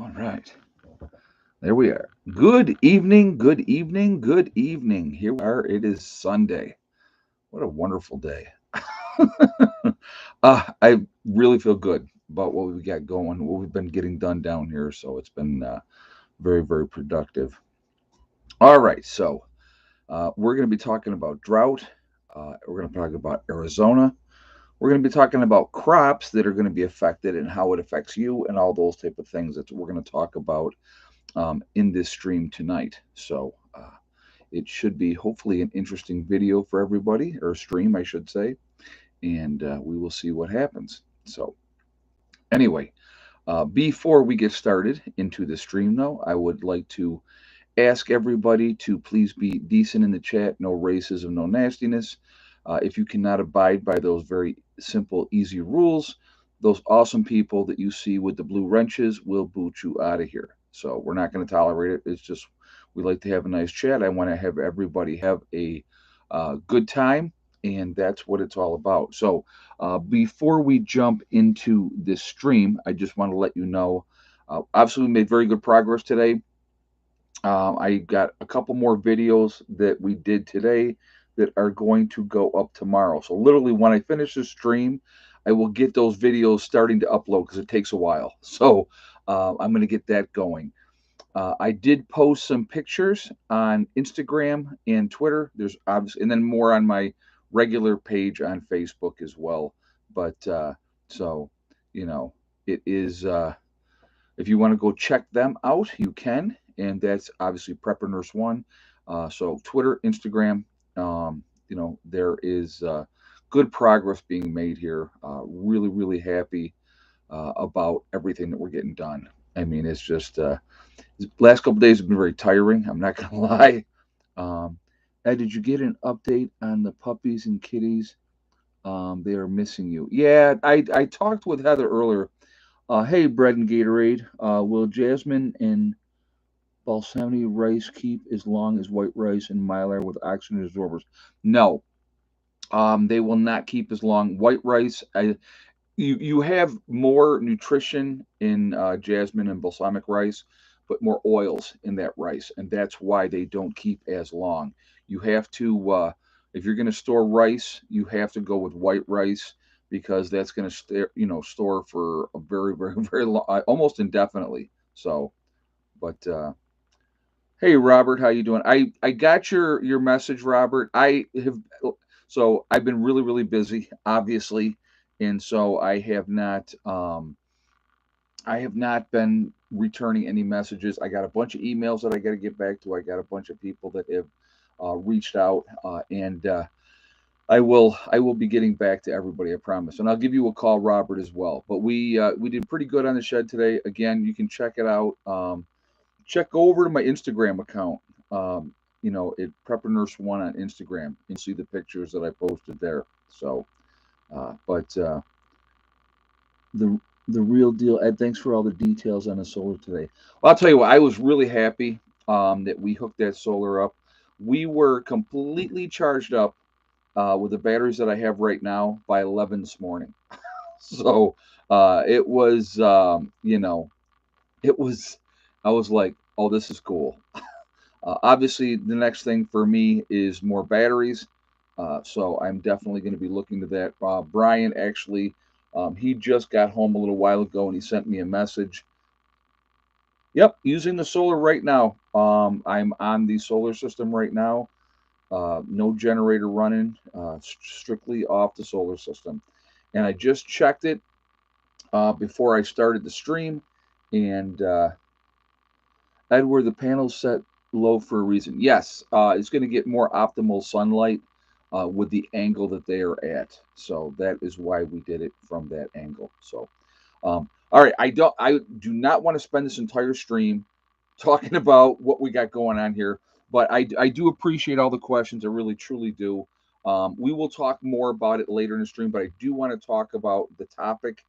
All right. There we are. Good evening, good evening, good evening. Here we are. It is Sunday. What a wonderful day. I really feel good about what we've got going, what we've been getting done down here. So it's been very, very productive. All right. So we're going to be talking about drought. We're going to talk about Arizona. We're going to be talking about crops that are going to be affected and how it affects you and all those type of things. That's what we're going to talk about in this stream tonight. So it should be hopefully an interesting video for everybody, or stream, I should say, and we will see what happens. So, anyway, before we get started into the stream, though, I would like to ask everybody to please be decent in the chat, no racism, no nastiness. If you cannot abide by those very simple, easy rules, those awesome people that you see with the blue wrenches will boot you out of here. So we're not going to tolerate it. It's just we like to have a nice chat. I want to have everybody have a good time, and that's what it's all about. So before we jump into this stream, I just want to let you know. Obviously, we made very good progress today. I got a couple more videos that we did today that are going to go up tomorrow. So literally, when I finish the stream, I will get those videos starting to upload because it takes a while. So I'm going to get that going. I did post some pictures on Instagram and Twitter. There's obviously, and then more on my regular page on Facebook as well. But you know, it is. If you want to go check them out, you can, and that's obviously Prepper Nurse One. So Twitter, Instagram, there is good progress being made here. Really, really happy about everything that we're getting done. I mean, it's just last couple days have been very tiring. I'm not gonna lie. Um, Ed, did you get an update on the puppies and kitties? They are missing you. Yeah, I talked with Heather earlier. Hey, bread and Gatorade. Will jasmine and balsamic rice keep as long as white rice and mylar with oxygen absorbers? No, they will not keep as long. White rice, you have more nutrition in jasmine and balsamic rice, but more oils in that rice, and that's why they don't keep as long. You have to, if you're going to store rice, you have to go with white rice because that's going to store for a very, very, very long, almost indefinitely. But hey, Robert, how you doing? I got your message, Robert. I've been really, really busy, obviously, and so I have not been returning any messages. I got a bunch of emails that I got to get back to. I got a bunch of people that have reached out, and I will be getting back to everybody. I promise, and I'll give you a call, Robert, as well. But we did pretty good on the shed today. Again, you can check it out. Check over to my Instagram account. At Prepper Nurse One on Instagram, and see the pictures that I posted there. So, but the the real deal, Ed. Thanks for all the details on the solar today. Well, I'll tell you what. I was really happy that we hooked that solar up. We were completely charged up with the batteries that I have right now by 11 this morning. So it was, it was. I was like, oh, this is cool. Obviously, the next thing for me is more batteries. So I'm definitely going to be looking to that. Brian actually, he just got home a little while ago and he sent me a message. Yep, using the solar right now. I'm on the solar system right now. No generator running, strictly off the solar system. And I just checked it before I started the stream. And Edward, the panel's set low for a reason. Yes, it's going to get more optimal sunlight with the angle that they are at. So that is why we did it from that angle. So, all right, I do not want to spend this entire stream talking about what we got going on here, but I do appreciate all the questions. I really truly do. We will talk more about it later in the stream, but I do want to talk about the topic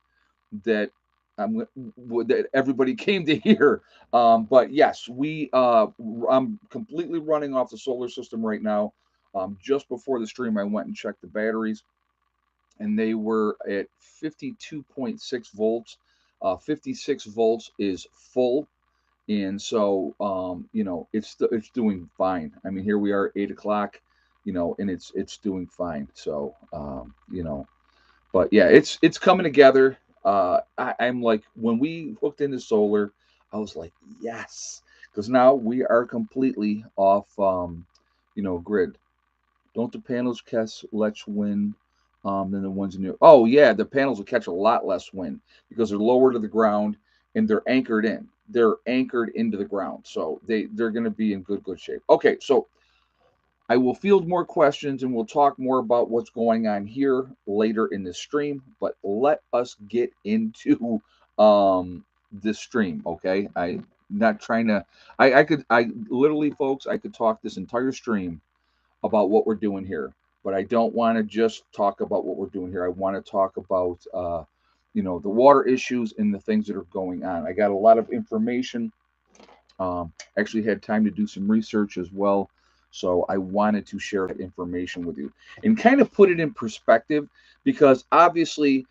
that that everybody came to hear. But yes, I'm completely running off the solar system right now. Just before the stream, I went and checked the batteries, and they were at 52.6 volts. 56 volts is full, and so it's doing fine. I mean, here we are, 8 o'clock, and it's doing fine. So but yeah, it's coming together. I'm like, when we hooked into solar, I was like, yes, because now we are completely off, grid. Don't the panels catch less wind than the ones in the? Oh yeah, the panels will catch a lot less wind because they're lower to the ground and they're anchored in. They're anchored into the ground, so they're going to be in good shape. Okay, so I will field more questions and we'll talk more about what's going on here later in the stream. But let us get into this stream, okay? I not trying to. I literally, folks, I could talk this entire stream about what we're doing here, but I don't want to just talk about what we're doing here. I want to talk about the water issues and the things that are going on. I got a lot of information. Actually had time to do some research as well. So I wanted to share that information with you and kind of put it in perspective, because obviously,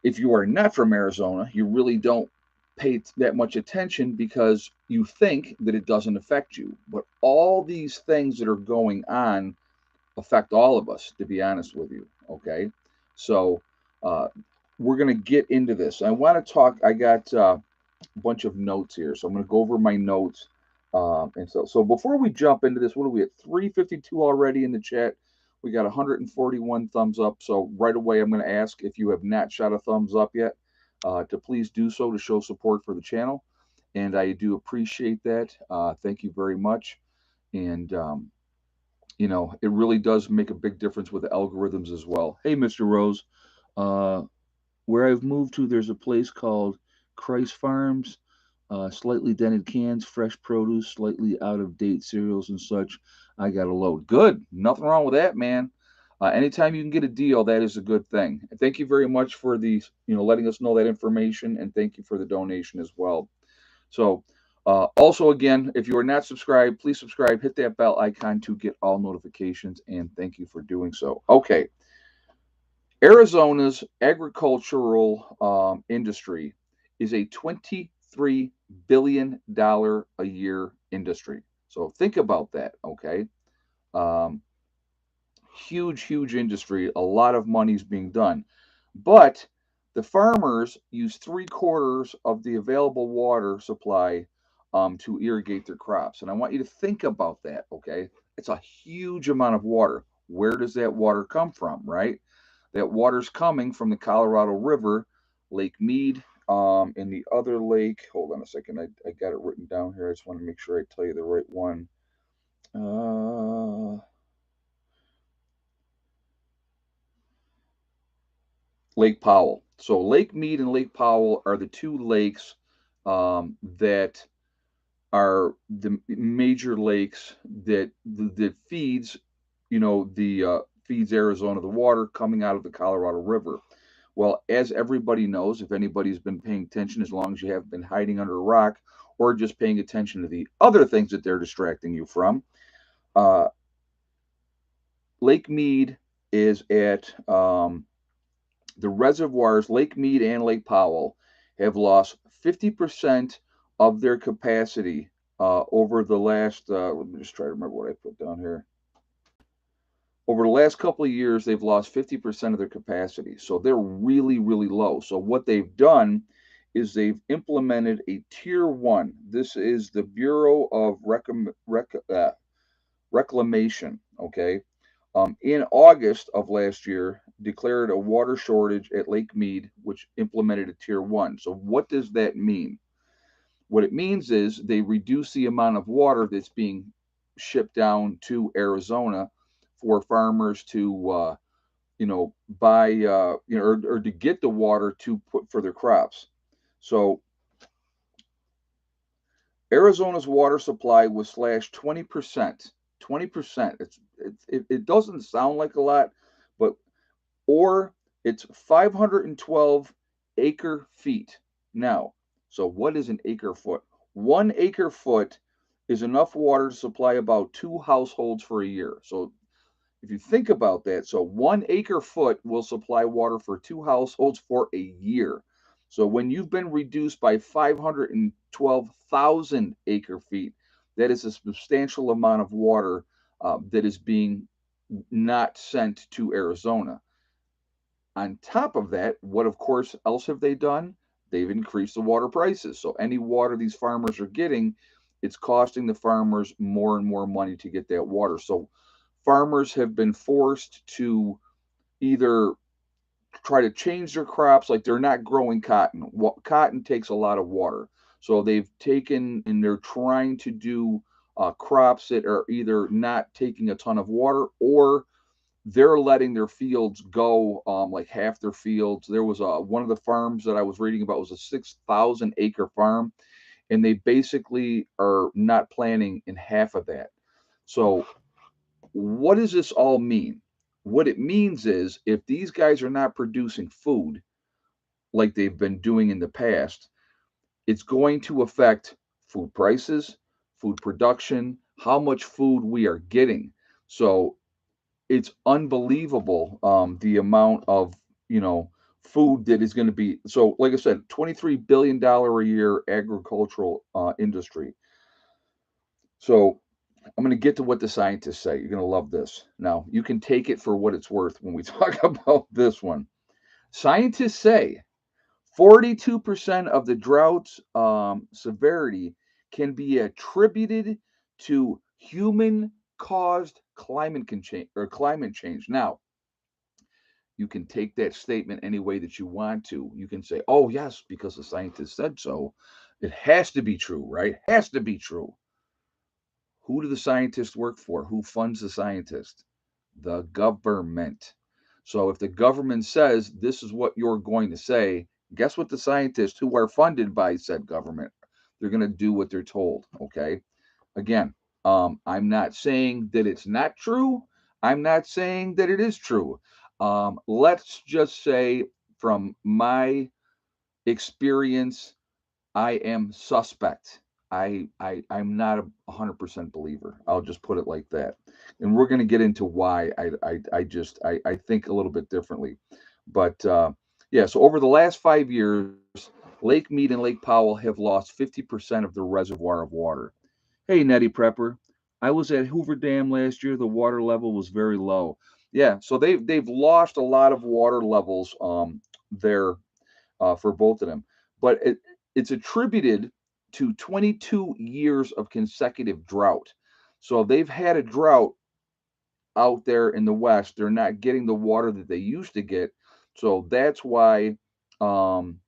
if you are not from Arizona, you really don't pay that much attention because you think that it doesn't affect you. But all these things that are going on affect all of us, to be honest with you. Okay. So uh, we're going to get into this. I want to talk. I got bunch of notes here, so I'm going to go over my notes. And so before we jump into this, what are we at? 352 already in the chat. We got 141 thumbs up. So right away, I'm going to ask, if you have not shot a thumbs up yet, to please do so to show support for the channel. And I do appreciate that. Thank you very much. And it really does make a big difference with the algorithms as well. Hey, Mr. Rose. Uh, where I've moved to, there's a place called Christ Farms. Slightly dented cans, fresh produce, slightly out of date cereals and such. I got a load. Good. Nothing wrong with that, man. Anytime you can get a deal, that is a good thing. And thank you very much for the, letting us know that information, and thank you for the donation as well. So, also, again, if you are not subscribed, please subscribe, hit that bell icon to get all notifications, and thank you for doing so. Okay. Arizona's agricultural industry is a $23 billion a year industry. So think about that, okay? Um, huge industry. A lot of money is being done. But the farmers use 3/4 of the available water supply to irrigate their crops. And I want you to think about that, okay? It's a huge amount of water. Where does that water come from, right? That water's coming from the Colorado River, Lake Mead, and the other lake. Hold on a second. I got it written down here. I just want to make sure I tell you the right one. Lake Powell. So Lake Mead and Lake Powell are the two lakes that are the major lakes that feeds, feeds Arizona the water coming out of the Colorado River. Well, as everybody knows, if anybody's been paying attention, as long as you haven't been hiding under a rock or just paying attention to the other things that they're distracting you from, uh, Lake Mead is at the reservoirs. Lake Mead and Lake Powell have lost 50% of their capacity over the last, let me just try to remember what I put down here. Over the last couple of years, they've lost 50% of their capacity. So they're really low. So what they've done is they've implemented a tier 1. This is the Bureau of Reclamation, okay? In August of last year, declared a water shortage at Lake Mead, which implemented a tier 1. So what does that mean? What it means is they reduce the amount of water that's being shipped down to Arizona for farmers to, buy, or to get the water to put for their crops. So Arizona's water supply was slashed 20%. 20%. It doesn't sound like a lot, but it's 512 acre feet. Now, so what is an acre foot? 1 acre foot is enough water to supply about 2 households for a year. So if you think about that, so 1 acre foot will supply water for 2 households for a year. So when you've been reduced by 512,000 acre feet, that is a substantial amount of water that is being not sent to Arizona. On top of that, what of course else have they done? They've increased the water prices. So any water these farmers are getting, it's costing the farmers more and more money to get that water. So farmers have been forced to either try to change their crops, like they're not growing cotton. Cotton takes a lot of water. So they've taken and they're trying to do crops that are either not taking a ton of water, or they're letting their fields go, like half their fields. There was one of the farms that I was reading about was a 6,000 acre farm, and they basically are not planting in half of that. So what does this all mean? What it means is if these guys are not producing food like they've been doing in the past, it's going to affect food prices, food production, how much food we are getting. So it's unbelievable, the amount of food that is going to be. So like I said, $23 billion a year agricultural industry. So I'm going to get to what the scientists say. You're going to love this. Now you can take it for what it's worth when we talk about this one. Scientists say 42% of the drought's severity can be attributed to human caused climate change. Now, you can take that statement any way that you want to. You can say, oh, yes, because the scientists said so. It has to be true, right? Has to be true. Who do the scientists work for? Who funds the scientists? The government. So if the government says this is what you're going to say, guess what the scientists who are funded by said government, they're going to do what they're told. Okay. Again, I'm not saying that it's not true. I'm not saying that it is true. Let's just say, from my experience, I am suspect. I'm not a 100% believer. I'll just put it like that. And we're going to get into why I think a little bit differently. But yeah, so over the last 5 years, Lake Mead and Lake Powell have lost 50% of their reservoir of water. Hey, Nettie Prepper, I was at Hoover Dam last year. The water level was very low. Yeah, so they've lost a lot of water levels there for both of them. But it's attributed to 22 years of consecutive drought. So they've had a drought out there in the West. They're not getting the water that they used to get. So um,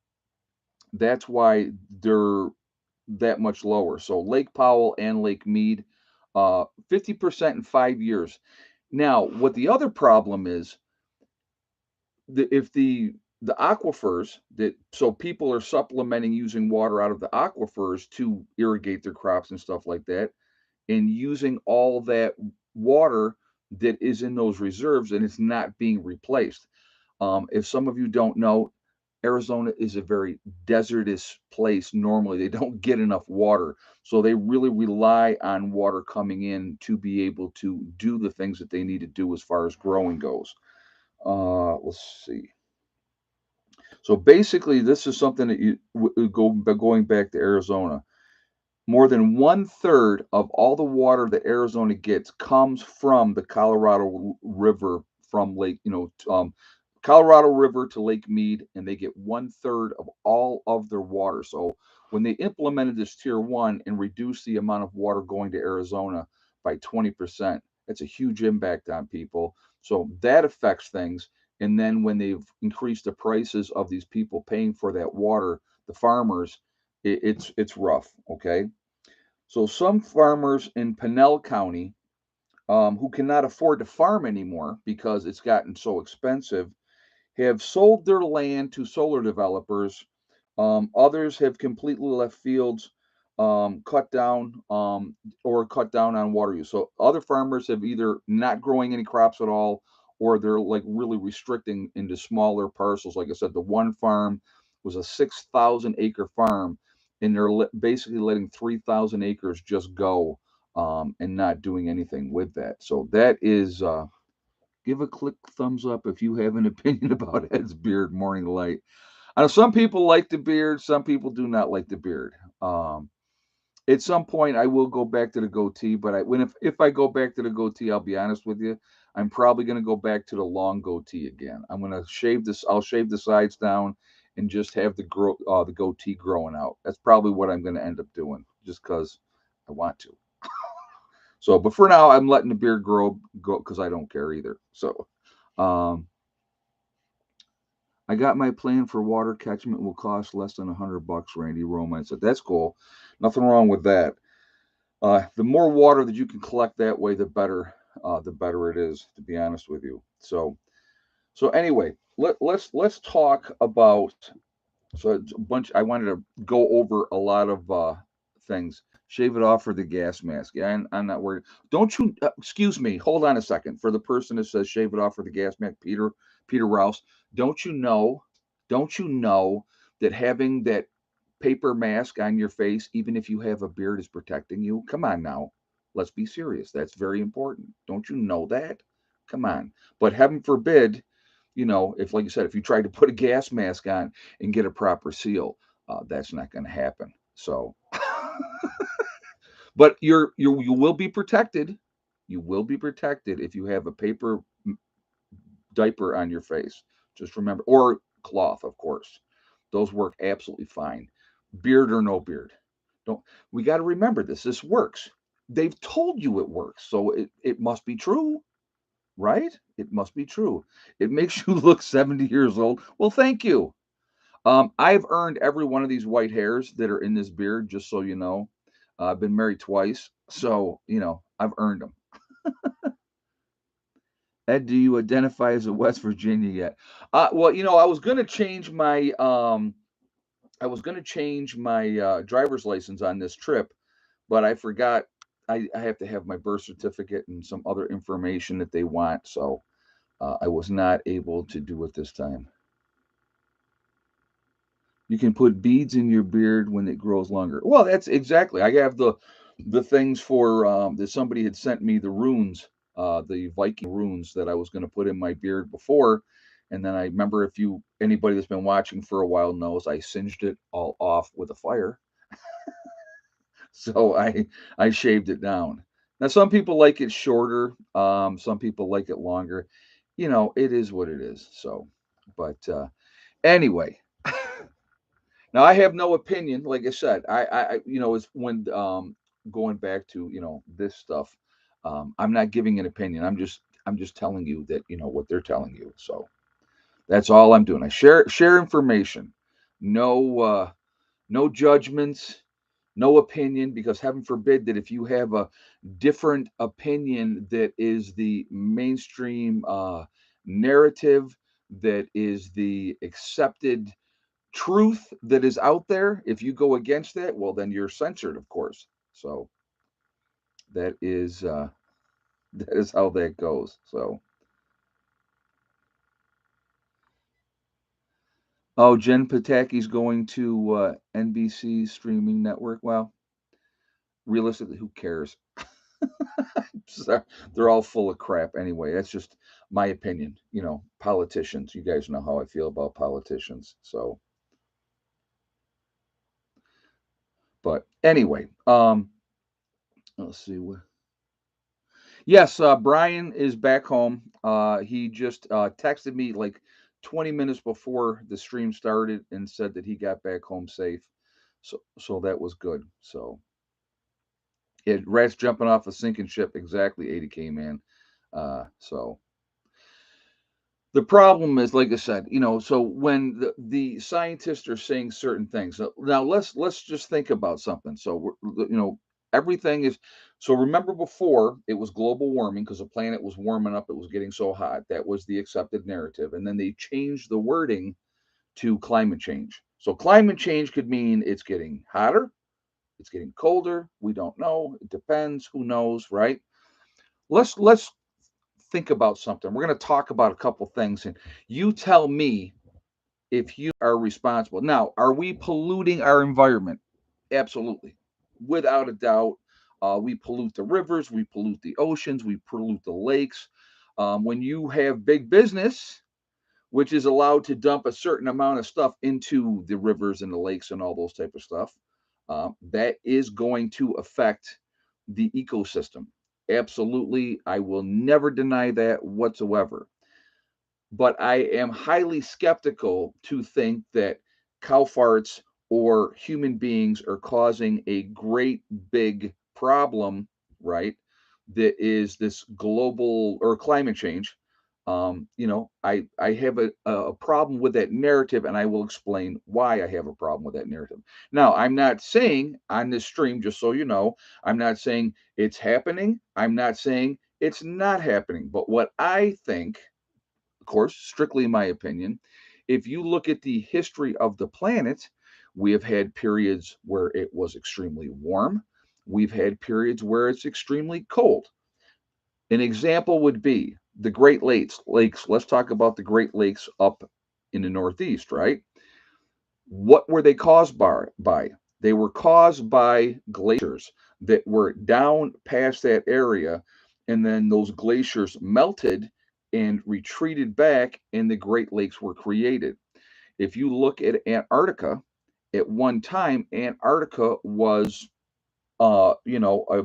that's why they're that much lower. So Lake Powell and Lake Mead, 50% in 5 years. Now, what the other problem is, if the aquifers that, so people are supplementing using water out of the aquifers to irrigate their crops and stuff like that, and using all that water that is in those reserves, and it's not being replaced. If some of you don't know, Arizona is a very desertous place. Normally, they don't get enough water, so they really rely on water coming in to be able to do the things that they need to do as far as growing goes. Let's see. So basically, this is something that going back to Arizona. More than one third of all the water that Arizona gets comes from the Colorado River, from Colorado River to Lake Mead, and they get one third of all of their water. So when they implemented this tier one and reduced the amount of water going to Arizona by 20%, that's a huge impact on people. So that affects things. And then when they've increased the prices of these people paying for that water, the farmers, it's rough. Okay. So some farmers in Pinell County, who cannot afford to farm anymore because it's gotten so expensive, have sold their land to solar developers. Others have completely left fields, cut down on water use. So other farmers have either not growing any crops at all, or they're like really restricting into smaller parcels. Like I said, the one farm was a 6,000 acre farm, and they're basically letting 3,000 acres just go, and not doing anything with that. So that is. Give a click thumbs up if you have an opinion about Ed's Beard Morning Light. I know some people like the beard, some people do not like the beard. At some point, I will go back to the goatee, but if I go back to the goatee, I'll be honest with you, I'm probably going to go back to the long goatee again. I'm going to shave this. I'll shave the sides down and just have the goatee growing out. That's probably what I'm going to end up doing, just because I want to. So, but for now, I'm letting the beard grow because I don't care either. So, um, I got my plan for water catchment will cost less than $100. Randy Roman said, "That's cool. Nothing wrong with that. The more water that you can collect that way, the better. The better it is, to be honest with you. So anyway, let's talk about. So it's a bunch. I wanted to go over a lot of things. Shave it off for the gas mask. Yeah, I'm not worried. Don't you? Excuse me. Hold on a second. For the person that says shave it off for the gas mask, Peter Rouse. Don't you know? Don't you know that having that paper mask on your face, even if you have a beard, is protecting you? Come on now. Let's be serious. That's very important. Don't you know that? Come on. But heaven forbid, if, like you said, if you try to put a gas mask on and get a proper seal, that's not going to happen. So, but you will be protected. You will be protected if you have a paper diaper on your face. Just remember, or cloth, of course. Those work absolutely fine. Beard or no beard. Don't We got to remember this. This works. They've told you it works, so it must be true, right? It must be true. It makes you look 70 years old. Well, thank you. I've earned every one of these white hairs that are in this beard, just so you know. I've been married twice, so I've earned them. Ed, do you identify as a West Virginia yet? Well, I was gonna change my driver's license on this trip, but I forgot. I have to have my birth certificate and some other information that they want, so I was not able to do it this time. You can put beads in your beard when it grows longer. Well, that's exactly. I have the things for that somebody had sent me the runes, the Viking runes that I was going to put in my beard before, and then I remember if you anybody that's been watching for a while knows I singed it all off with a fire, so I shaved it down. Now some people like it shorter, some people like it longer. It is what it is. So, but anyway. Now I have no opinion. Like I said, it's when going back to this stuff. I'm not giving an opinion. I'm just telling you that what they're telling you. So that's all I'm doing. I share information. No no judgments, no opinion, because heaven forbid that if you have a different opinion that is the mainstream narrative, that is the accepted truth that is out there, if you go against that, well, then you're censored, of course. So that is that is how that goes. So, oh, Jen Pataki's going to NBC streaming network. Well, realistically, who cares? So, they're all full of crap anyway. That's just my opinion. Politicians. You guys know how I feel about politicians. So, but anyway, let's see. Yes, Brian is back home. He just texted me like 20 minutes before the stream started and said that he got back home safe. So that was good. So rats jumping off a sinking ship, exactly, 80K man. So the problem is, like I said, so when the scientists are saying certain things. Now let's just think about something. So everything is. So remember before it was global warming because the planet was warming up, it was getting so hot. That was the accepted narrative, and then they changed the wording to climate change. So climate change could mean it's getting hotter, it's getting colder. We don't know. It depends. Who knows, right? Let's think about something. We're going to talk about a couple things, and you tell me if you are responsible. Now, are we polluting our environment? Absolutely, without a doubt. We pollute the rivers, we pollute the oceans, we pollute the lakes. When you have big business, which is allowed to dump a certain amount of stuff into the rivers and the lakes and all those type of stuff, that is going to affect the ecosystem. Absolutely, I will never deny that whatsoever. But I am highly skeptical to think that cow farts or human beings are causing a great big problem, right? That is this global or climate change. I have a problem with that narrative, and I will explain why I have a problem with that narrative. Now, I'm not saying on this stream, just so you know, I'm not saying it's happening. I'm not saying it's not happening. But what I think, of course, strictly my opinion, if you look at the history of the planet, we have had periods where it was extremely warm. We've had periods where it's extremely cold. An example would be the Great Lakes. Let's talk about the Great Lakes up in the Northeast, right? What were they caused by? They were caused by glaciers that were down past that area, and then those glaciers melted and retreated back, and the Great Lakes were created. If you look at Antarctica, at one time, Antarctica was, a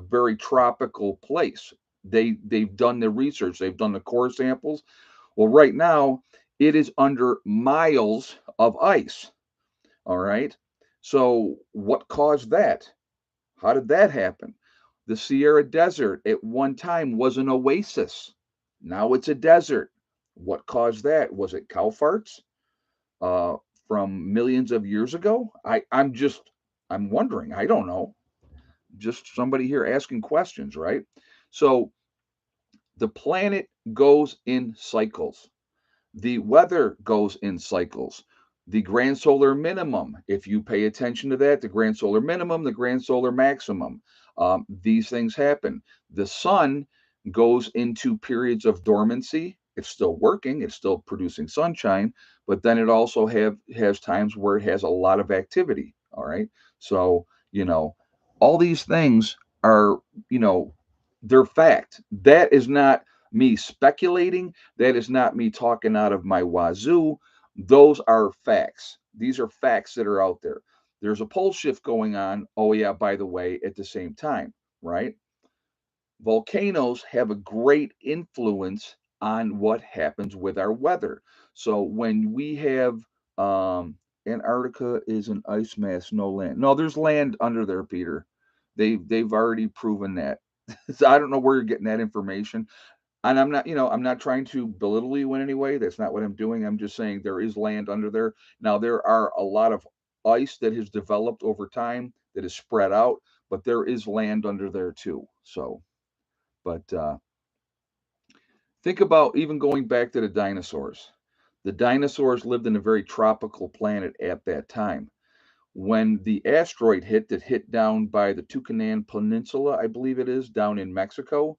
very tropical place. They've done the research, they've done the core samples. Well, right now, it is under miles of ice. All right. So, what caused that? How did that happen? The Sierra Desert at one time was an oasis. Now it's a desert. What caused that? Was it cow farts uh, from millions of years ago? I'm wondering. I don't know. Just somebody here asking questions, right? So the planet goes in cycles. The weather goes in cycles. The grand solar minimum, if you pay attention to that, the grand solar minimum, the grand solar maximum, these things happen. The sun goes into periods of dormancy. It's still working, it's still producing sunshine, but then it also has times where it has a lot of activity. All right. So, all these things are, you know, they're fact. That is not me speculating. That is not me talking out of my wazoo. Those are facts. These are facts that are out there. There's a pole shift going on. Oh, yeah, by the way, at the same time, right? Volcanoes have a great influence on what happens with our weather. So when we have Antarctica is an ice mass, no land. No, there's land under there, Peter. They've already proven that. So I don't know where you're getting that information. And I'm not trying to belittle you in any way. That's not what I'm doing. I'm just saying there is land under there. Now, there are a lot of ice that has developed over time that is spread out, but there is land under there too. So, but think about even going back to the dinosaurs. The dinosaurs lived in a very tropical planet at that time. When the asteroid that hit down by the Tucumán Peninsula, I believe it is, down in Mexico,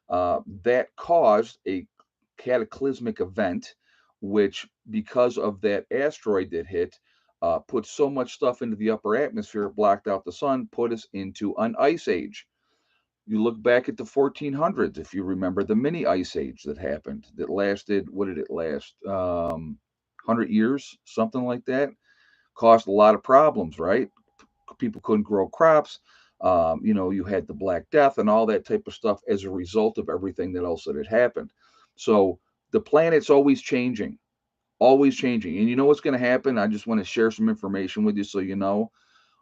that caused a cataclysmic event, which, because of that asteroid that hit, put so much stuff into the upper atmosphere, blocked out the sun, put us into an ice age. You look back at the 1400s, if you remember the mini ice age that happened, that lasted, what did it last? 100 years, something like that. Caused a lot of problems, right? People couldn't grow crops. You had the Black Death and all that type of stuff as a result of everything that else that had happened. So the planet's always changing, always changing. And you know what's going to happen? I just want to share some information with you so you know.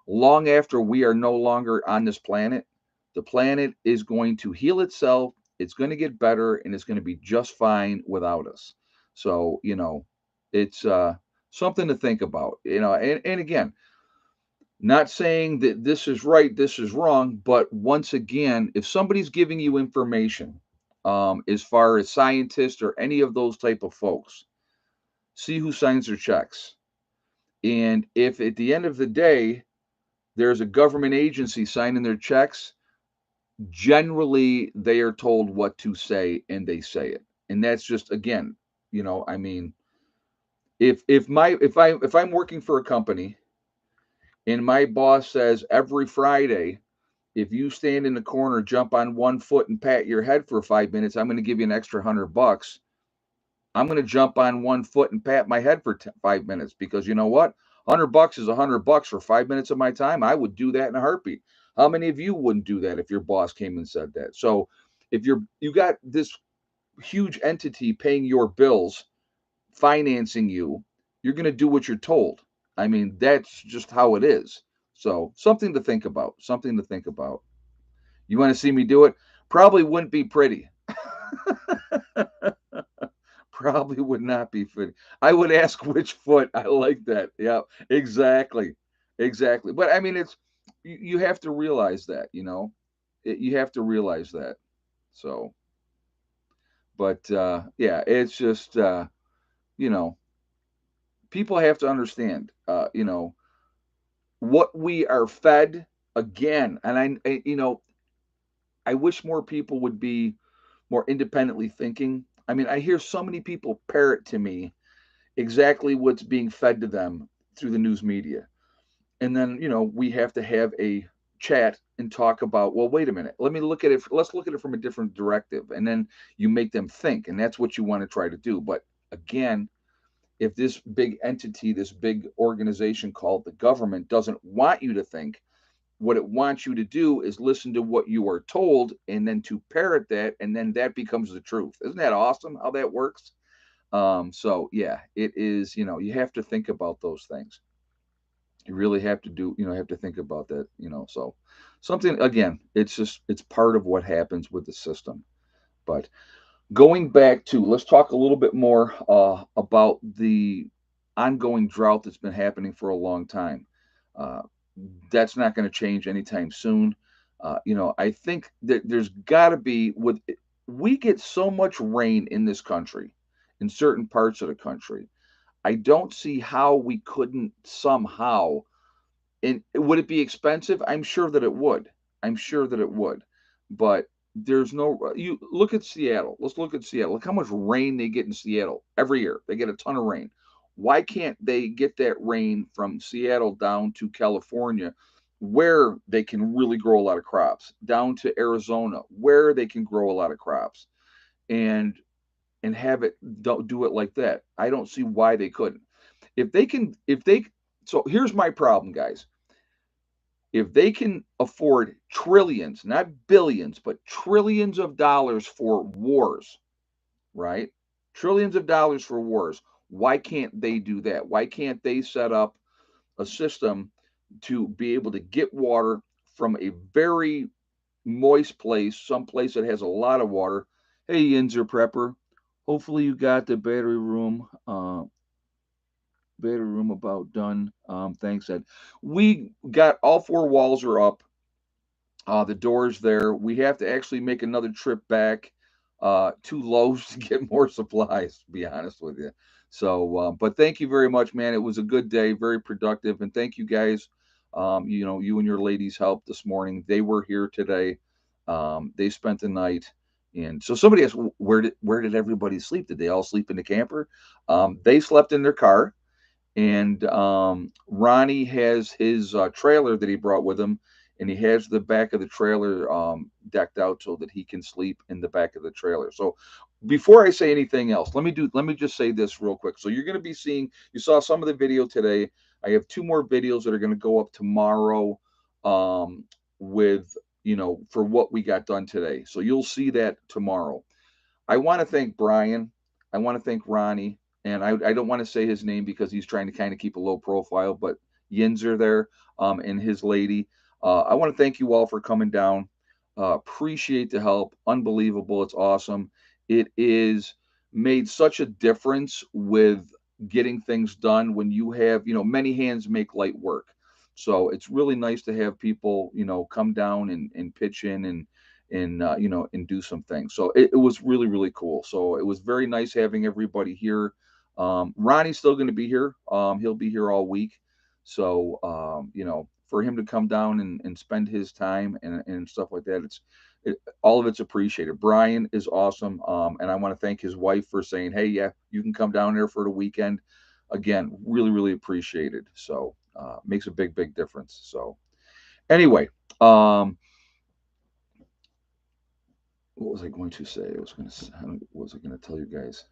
Long after we are no longer on this planet, the planet is going to heal itself. It's going to get better and it's going to be just fine without us. So, it's something to think about, and again, not saying that this is right, this is wrong, but once again, if somebody's giving you information, as far as scientists or any of those type of folks, see who signs their checks. And if at the end of the day, there's a government agency signing their checks, generally they are told what to say and they say it. And that's just, again, I mean, if I'm working for a company and my boss says every Friday, if you stand in the corner, jump on one foot and pat your head for 5 minutes, I'm going to give you an extra $100. I'm going to jump on one foot and pat my head for 5 minutes because you know what? $100 is $100 for 5 minutes of my time. I would do that in a heartbeat. How many of you wouldn't do that if your boss came and said that? So if you got this huge entity paying your bills, financing you, you're going to do what you're told. I mean, that's just how it is. So something to think about. Something to think about. You want to see me do it? Probably wouldn't be pretty. Probably would not be fitting. I would ask which foot. I like that. Yeah, exactly. Exactly. But I mean, you have to realize that, you have to realize that. So, but yeah, it's just, you know, people have to understand, what we are fed again. And I wish more people would be more independently thinking. I mean, I hear so many people parrot to me exactly what's being fed to them through the news media. And then, we have to have a chat and talk about, well, wait a minute. Let's look at it from a different directive. And then you make them think. And that's what you want to try to do. But again, if this big entity, this big organization called the government doesn't want you to think, what it wants you to do is listen to what you are told and then to parrot that, and then that becomes the truth. Isn't that awesome how that works? So yeah, it is, you have to think about those things. You really have to have to think about that, so something again, it's part of what happens with the system. But going back to, let's talk a little bit more about the ongoing drought that's been happening for a long time. Uh, that's not going to change anytime soon. I think that there's got to be with we get so much rain in this country, in certain parts of the country. I don't see how we couldn't somehow. And would it be expensive? I'm sure that it would. I'm sure that it would. But there's no. You look at Seattle. Let's look at Seattle. Look how much rain they get in Seattle every year. They get a ton of rain. Why can't they get that rain from Seattle down to California, where they can really grow a lot of crops, down to Arizona, where they can grow a lot of crops, and have it don't do it like that? I don't see why they couldn't. If they. So here's my problem, guys. If they can afford trillions, not billions, but trillions of dollars for wars, right? Trillions of dollars for wars. Why can't they do that? Why can't they set up a system to be able to get water from a very moist place, some place that has a lot of water? Hey, Yinzer Prepper, hopefully you got the battery room about done. Thanks, Ed. We got all four walls are up. The doors there. We have to actually make another trip back to Lowe's to get more supplies, to be honest with you. So, but thank you very much, man. It was a good day, very productive. And thank you guys. You and your ladies helped this morning. They were here today. They spent the night. And so somebody asked, where did everybody sleep? Did they all sleep in the camper? They slept in their car. And Ronnie has his trailer that he brought with him, and he has the back of the trailer decked out so that he can sleep in the back of the trailer. So before I say anything else, let me just say this real quick. So you're going to be seeing, you saw some of the video today. I have two more videos that are going to go up tomorrow, with for what we got done today. So you'll see that tomorrow. I want to thank Brian. I want to thank Ronnie. And I don't want to say his name because he's trying to kind of keep a low profile, but Yinzer there, and his lady. I want to thank you all for coming down. Appreciate the help. Unbelievable. It's awesome. It is made such a difference with getting things done when you have, many hands make light work. So it's really nice to have people, come down and pitch in and do some things. So it was really, really cool. So it was very nice having everybody here. Ronnie's still going to be here. He'll be here all week. So, for him to come down and spend his time and stuff like that, all of it's appreciated. Brian is awesome. And I want to thank his wife for saying, hey, yeah, you can come down there for the weekend. Again, really, really appreciated. So, makes a big, big difference. So, anyway, what was I going to say? What was I going to tell you guys?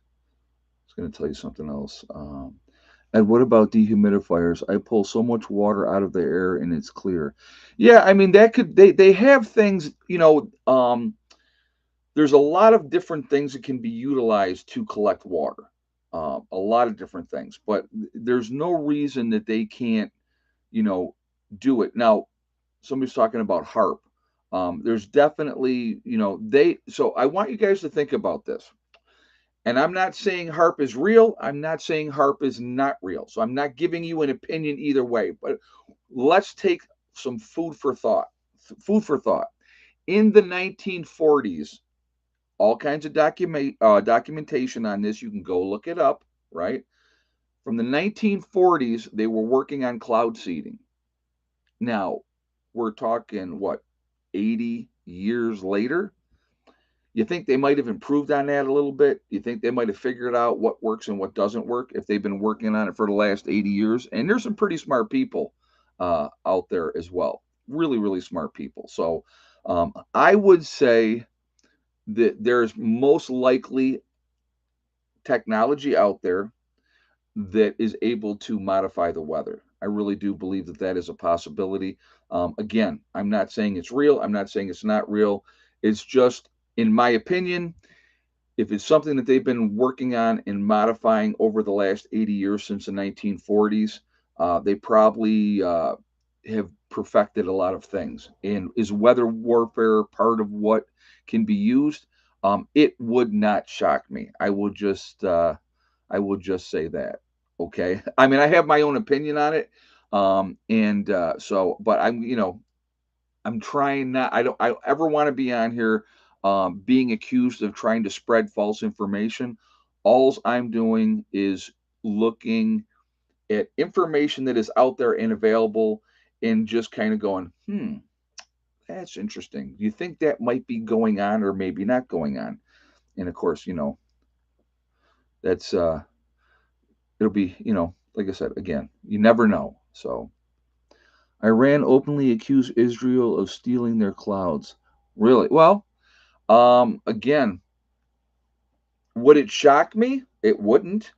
was going to tell you something else. And what about dehumidifiers? I pull so much water out of the air and it's clear. Yeah, I mean that could they have things, there's a lot of different things that can be utilized to collect water. A lot of different things, but there's no reason that they can't, you know, do it. Now, somebody's talking about harp. There's definitely, so I want you guys to think about this. And I'm not saying harp is real. I'm not saying harp is not real. So I'm not giving you an opinion either way. But let's take some food for thought. Food for thought. In the 1940s, all kinds of documentation on this. You can go look it up, right? From the 1940s, they were working on cloud seeding. Now, we're talking what, 80 years later? You think they might have improved on that a little bit? You think they might have figured out what works and what doesn't work if they've been working on it for the last 80 years? And there's some pretty smart people out there as well. Really, really smart people. So I would say that there's most likely technology out there that is able to modify the weather. I really do believe that that is a possibility. Again, I'm not saying it's real. I'm not saying it's not real. It's just, in my opinion, if it's something that they've been working on and modifying over the last 80 years since the 1940s, they probably have perfected a lot of things. And is weather warfare part of what can be used? It would not shock me. I will just say that. Okay. I mean, I have my own opinion on it. And so, but I'm trying not, I don't ever want to be on here being accused of trying to spread false information. All I'm doing is looking at information that is out there and available and just kind of going, that's interesting. Do you think that might be going on or maybe not going on? And of course, that's, it'll be, like I said, again, you never know. So Iran openly accused Israel of stealing their clouds. Really? Well, again, would it shock me? It wouldn't.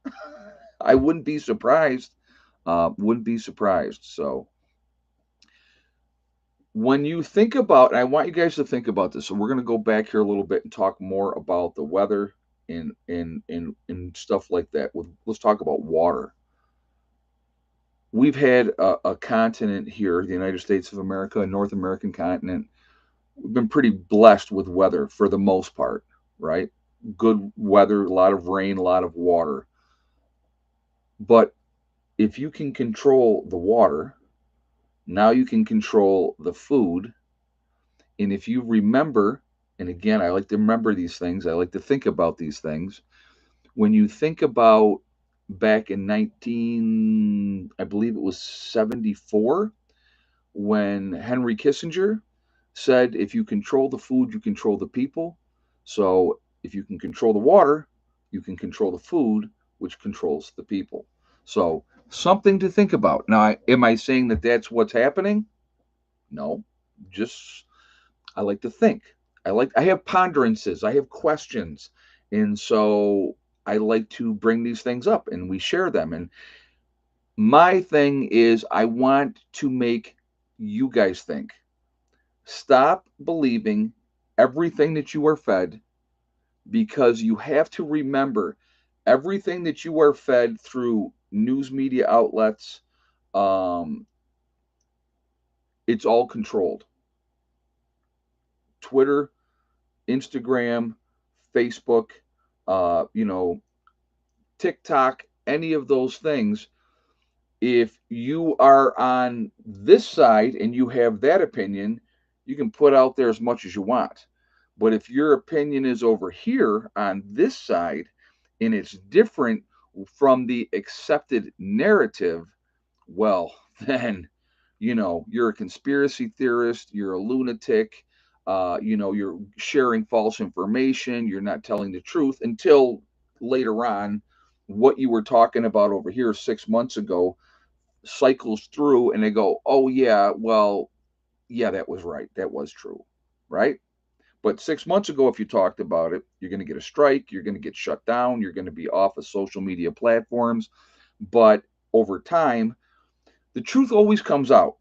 I wouldn't be surprised. Wouldn't be surprised. So when you think about, and I want you guys to think about this. So we're going to go back here a little bit and talk more about the weather and stuff like that. Let's talk about water. We've had a continent here, the United States of America, a North American continent. We've been pretty blessed with weather for the most part, right? Good weather, a lot of rain, a lot of water. But if you can control the water, now you can control the food. And if you remember, and again, I like to remember these things, I like to think about these things. When you think about back in 19, I believe it was 74, when Henry Kissinger said, if you control the food, you control the people. So if you can control the water, you can control the food, which controls the people. So something to think about. Now, am I saying that that's what's happening? No, just I like to think. I have ponderances, I have questions, and so I like to bring these things up and we share them. And my thing is, I want to make you guys think. Stop believing everything that you are fed, because you have to remember everything that you are fed through news media outlets. Um, it's all controlled. Twitter, Instagram, Facebook, uh, you know, TikTok, any of those things. If you are on this side and you have that opinion, you can put out there as much as you want. But if your opinion is over here on this side and it's different from the accepted narrative, well, then, you're a conspiracy theorist, you're a lunatic, you're sharing false information, you're not telling the truth until later on what you were talking about over here 6 months ago cycles through and they go, oh, yeah, well, yeah, that was right. That was true. Right. But 6 months ago, if you talked about it, you're going to get a strike, you're going to get shut down, you're going to be off of social media platforms. But over time, the truth always comes out.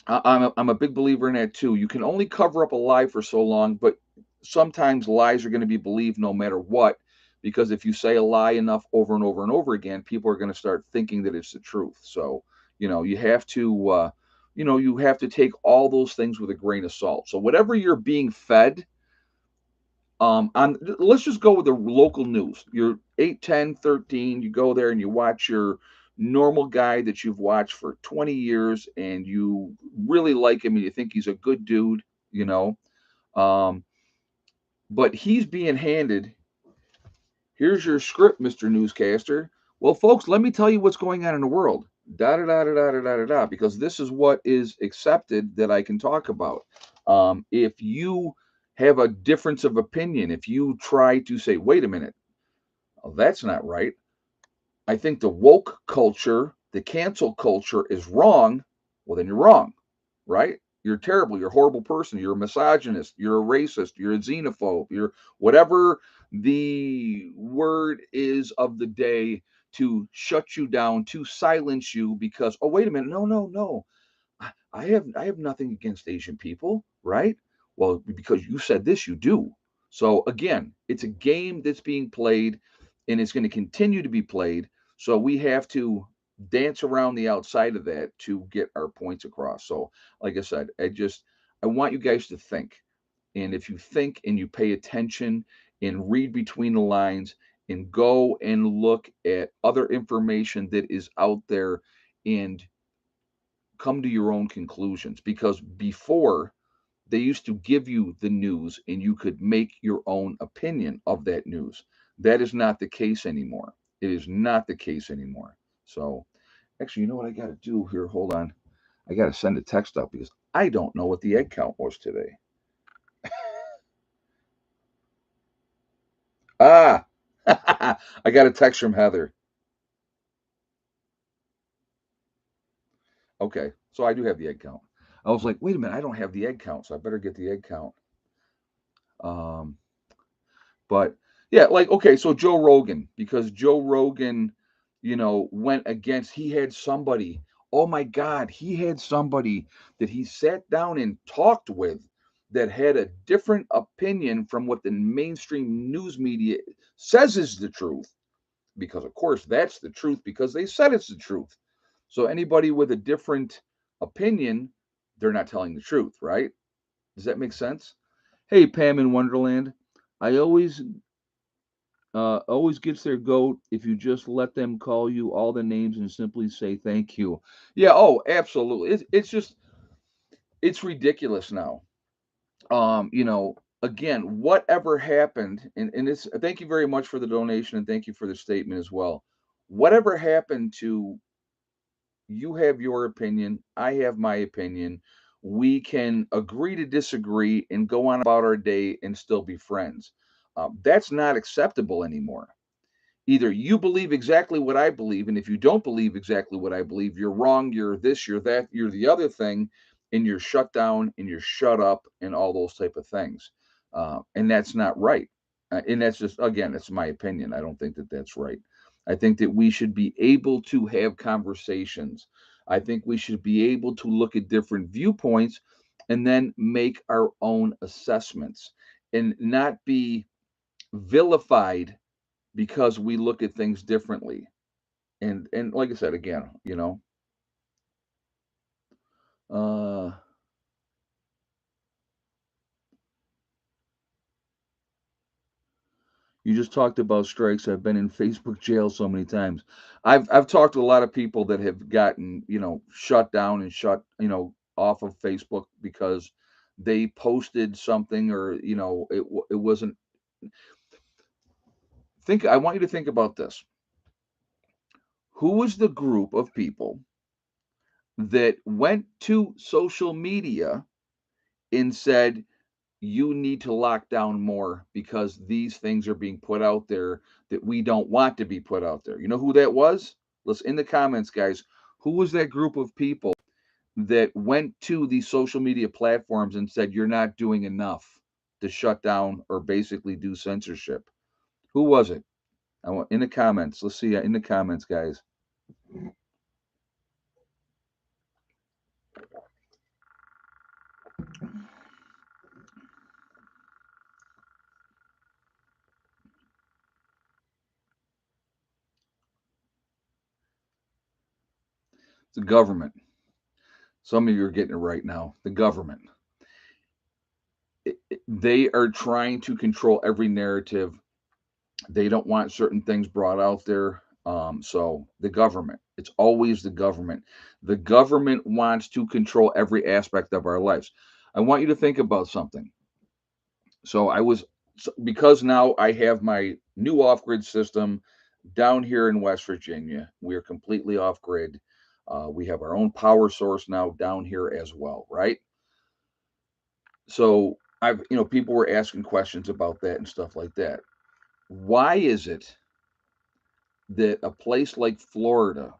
I'm a big believer in that too. You can only cover up a lie for so long, but sometimes lies are going to be believed no matter what. Because if you say a lie enough over and over and over again, people are going to start thinking that it's the truth. So, you have to, you have to take all those things with a grain of salt. So whatever you're being fed, let's just go with the local news. You're 8, 10, 13. You go there and you watch your normal guy that you've watched for 20 years and you really like him and you think he's a good dude, you know. Um, but he's being handed, here's your script, Mr. Newscaster. Well, folks, let me tell you what's going on in the world. Da da da da da da da da, because this is what is accepted that I can talk about. If you have a difference of opinion, if you try to say, wait a minute, oh, that's not right. I think the woke culture, the cancel culture is wrong. Well, then you're wrong, right? You're terrible. You're a horrible person. You're a misogynist. You're a racist. You're a xenophobe. You're whatever the word is of the day to shut you down, to silence you because, oh, wait a minute. No, no, no. I have nothing against Asian people, right? Well, because you said this, you do. So again, it's a game that's being played and it's going to continue to be played. So we have to dance around the outside of that to get our points across. So like I said, I want you guys to think. And if you think and you pay attention and read between the lines and go and look at other information that is out there and come to your own conclusions, because before they used to give you the news and you could make your own opinion of that news. That is not the case anymore. It is not the case anymore. So actually, you know what I got to do here? Hold on. I got to send a text out because I don't know what the egg count was today. Ah, I got a text from Heather. Okay, so I do have the egg count. I was like, wait a minute, I don't have the egg count, so I better get the egg count. Um, But yeah, like okay, so Joe Rogan, because Joe Rogan, went against, he had somebody, oh my God, he had somebody that he sat down and talked with that had a different opinion from what the mainstream news media says is the truth. Because of course that's the truth because they said it's the truth. So anybody with a different opinion, they're not telling the truth, right? Does that make sense? Hey, Pam in Wonderland. I always gets their goat if you just let them call you all the names and simply say thank you. Yeah, oh, absolutely. It's just it's ridiculous now. Again, whatever happened, and it's thank you very much for the donation and thank you for the statement as well. Whatever happened to you have your opinion, I have my opinion. We can agree to disagree and go on about our day and still be friends. That's not acceptable anymore. Either you believe exactly what I believe, and if you don't believe exactly what I believe, you're wrong, you're this, you're that, you're the other thing, and you're shut down and you're shut up and all those type of things. And that's not right. And that's just, again, that's my opinion. I don't think that that's right. I think that we should be able to have conversations. I think we should be able to look at different viewpoints and then make our own assessments and not be vilified because we look at things differently. And like I said again, uh you just talked about strikes. I've been in Facebook jail so many times. I've talked to a lot of people that have gotten, shut down and shut, off of Facebook because they posted something or, it wasn't think I want you to think about this. Who was the group of people that went to social media and said, you need to lock down more because these things are being put out there that we don't want to be put out there. You know who that was? Let's in the comments, guys. Who was that group of people that went to these social media platforms and said, you're not doing enough? to shut down or basically do censorship. Who was it? I want in the comments. Let's see in the comments, guys. The government. Some of you are getting it right now. The government. They are trying to control every narrative. They don't want certain things brought out there. So the government, it's always the government. The government wants to control every aspect of our lives. I want you to think about something. So because now I have my new off grid system down here in West Virginia. We're completely off grid. We have our own power source now down here as well, right? So people were asking questions about that and stuff like that. Why is it that a place like Florida,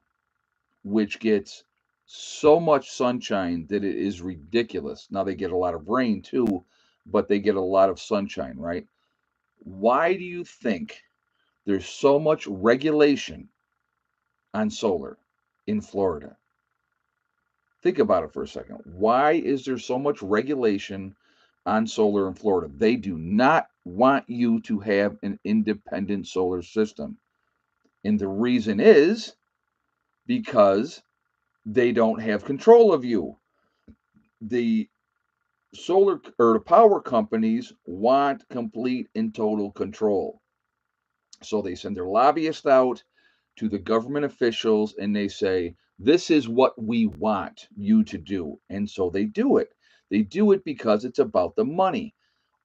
which gets so much sunshine that it is ridiculous. Now they get a lot of rain too, but they get a lot of sunshine, right? Why do you think there's so much regulation on solar in Florida? Think about it for a second. Why is there so much regulation on solar in Florida? They do not want you to have an independent solar system. And the reason is because they don't have control of you. The solar or the power companies want complete and total control. So they send their lobbyists out to the government officials and they say, this is what we want you to do. And so they do it. They do it because it's about the money.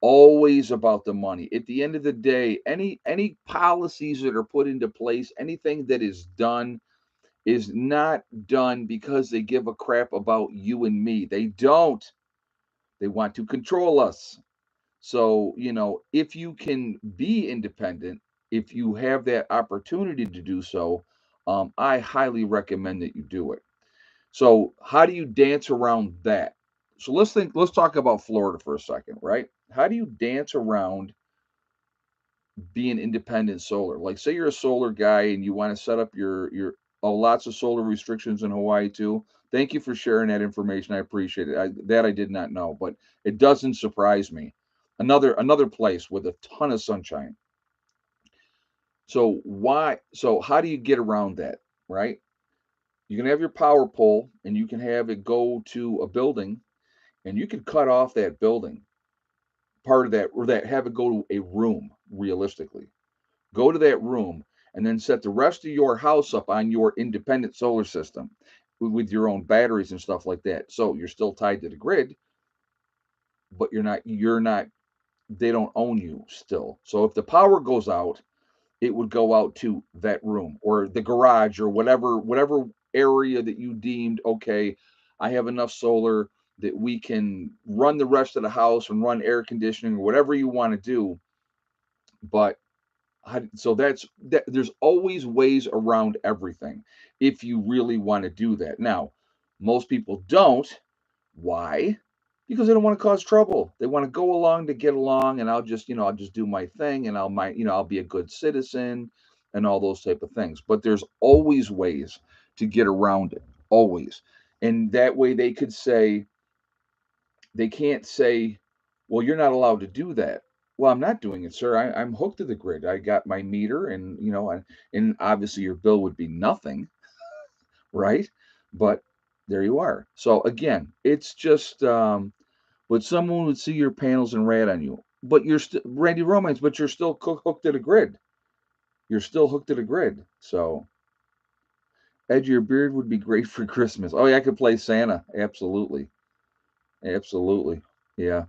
Always about the money. At the end of the day, any policies that are put into place, anything that is not done because they give a crap about you and me. They don't. They want to control us. So, if you can be independent, if you have that opportunity to do so, I highly recommend that you do it. So, how do you dance around that? So, let's talk about Florida for a second, right? How do you dance around being independent solar? Like, say you're a solar guy and you want to set up your lots of solar restrictions in Hawaii too. Thank you for sharing that information. I appreciate it. I did not know, but it doesn't surprise me. Another place with a ton of sunshine. So why? So how do you get around that? Right? You can have your power pole, and you can have it go to a building, and you can cut off that building part of that, or that have it go to a room. Realistically, go to that room and then set the rest of your house up on your independent solar system with your own batteries and stuff like that. So you're still tied to the grid, but you're not they don't own you still. So if the power goes out, it would go out to that room or the garage or whatever area that you deemed okay, I have enough solar that we can run the rest of the house and run air conditioning or whatever you want to do. But so there's always ways around everything if you really want to do that. Now, most people don't. Why? Because they don't want to cause trouble. They want to go along to get along, and I'll just do my thing, and I'll be a good citizen, and all those type of things. But there's always ways to get around it, always, and that way they can't say, well, you're not allowed to do that. Well, I'm not doing it, sir. I'm hooked to the grid. I got my meter, and obviously your bill would be nothing, right? But there you are. So again, it's just, but someone would see your panels and rat on you. But you're still Randy Romance, but you're still hooked to the grid. You're still hooked to the grid. So edge of your beard would be great for Christmas. Oh yeah, I could play Santa. Absolutely, absolutely. Yeah.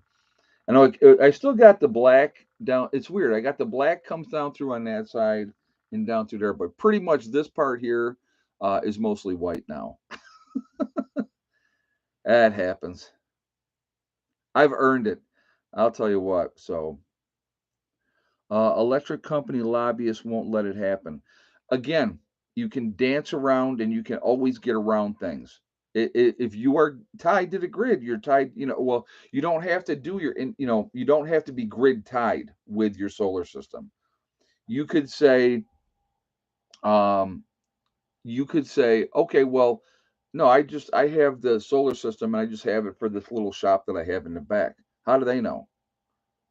I know I still got the black down. It's weird. I got the black comes down through on that side and down through there, but pretty much this part here is mostly white now. That happens. I've earned it. I'll tell you what. So, electric company lobbyists won't let it happen. Again, you can dance around and you can always get around things. If you are tied to the grid, you're tied, well, you don't have to do you don't have to be grid tied with your solar system. You could say, um, okay, well, no, I have the solar system and I just have it for this little shop that I have in the back. How do they know?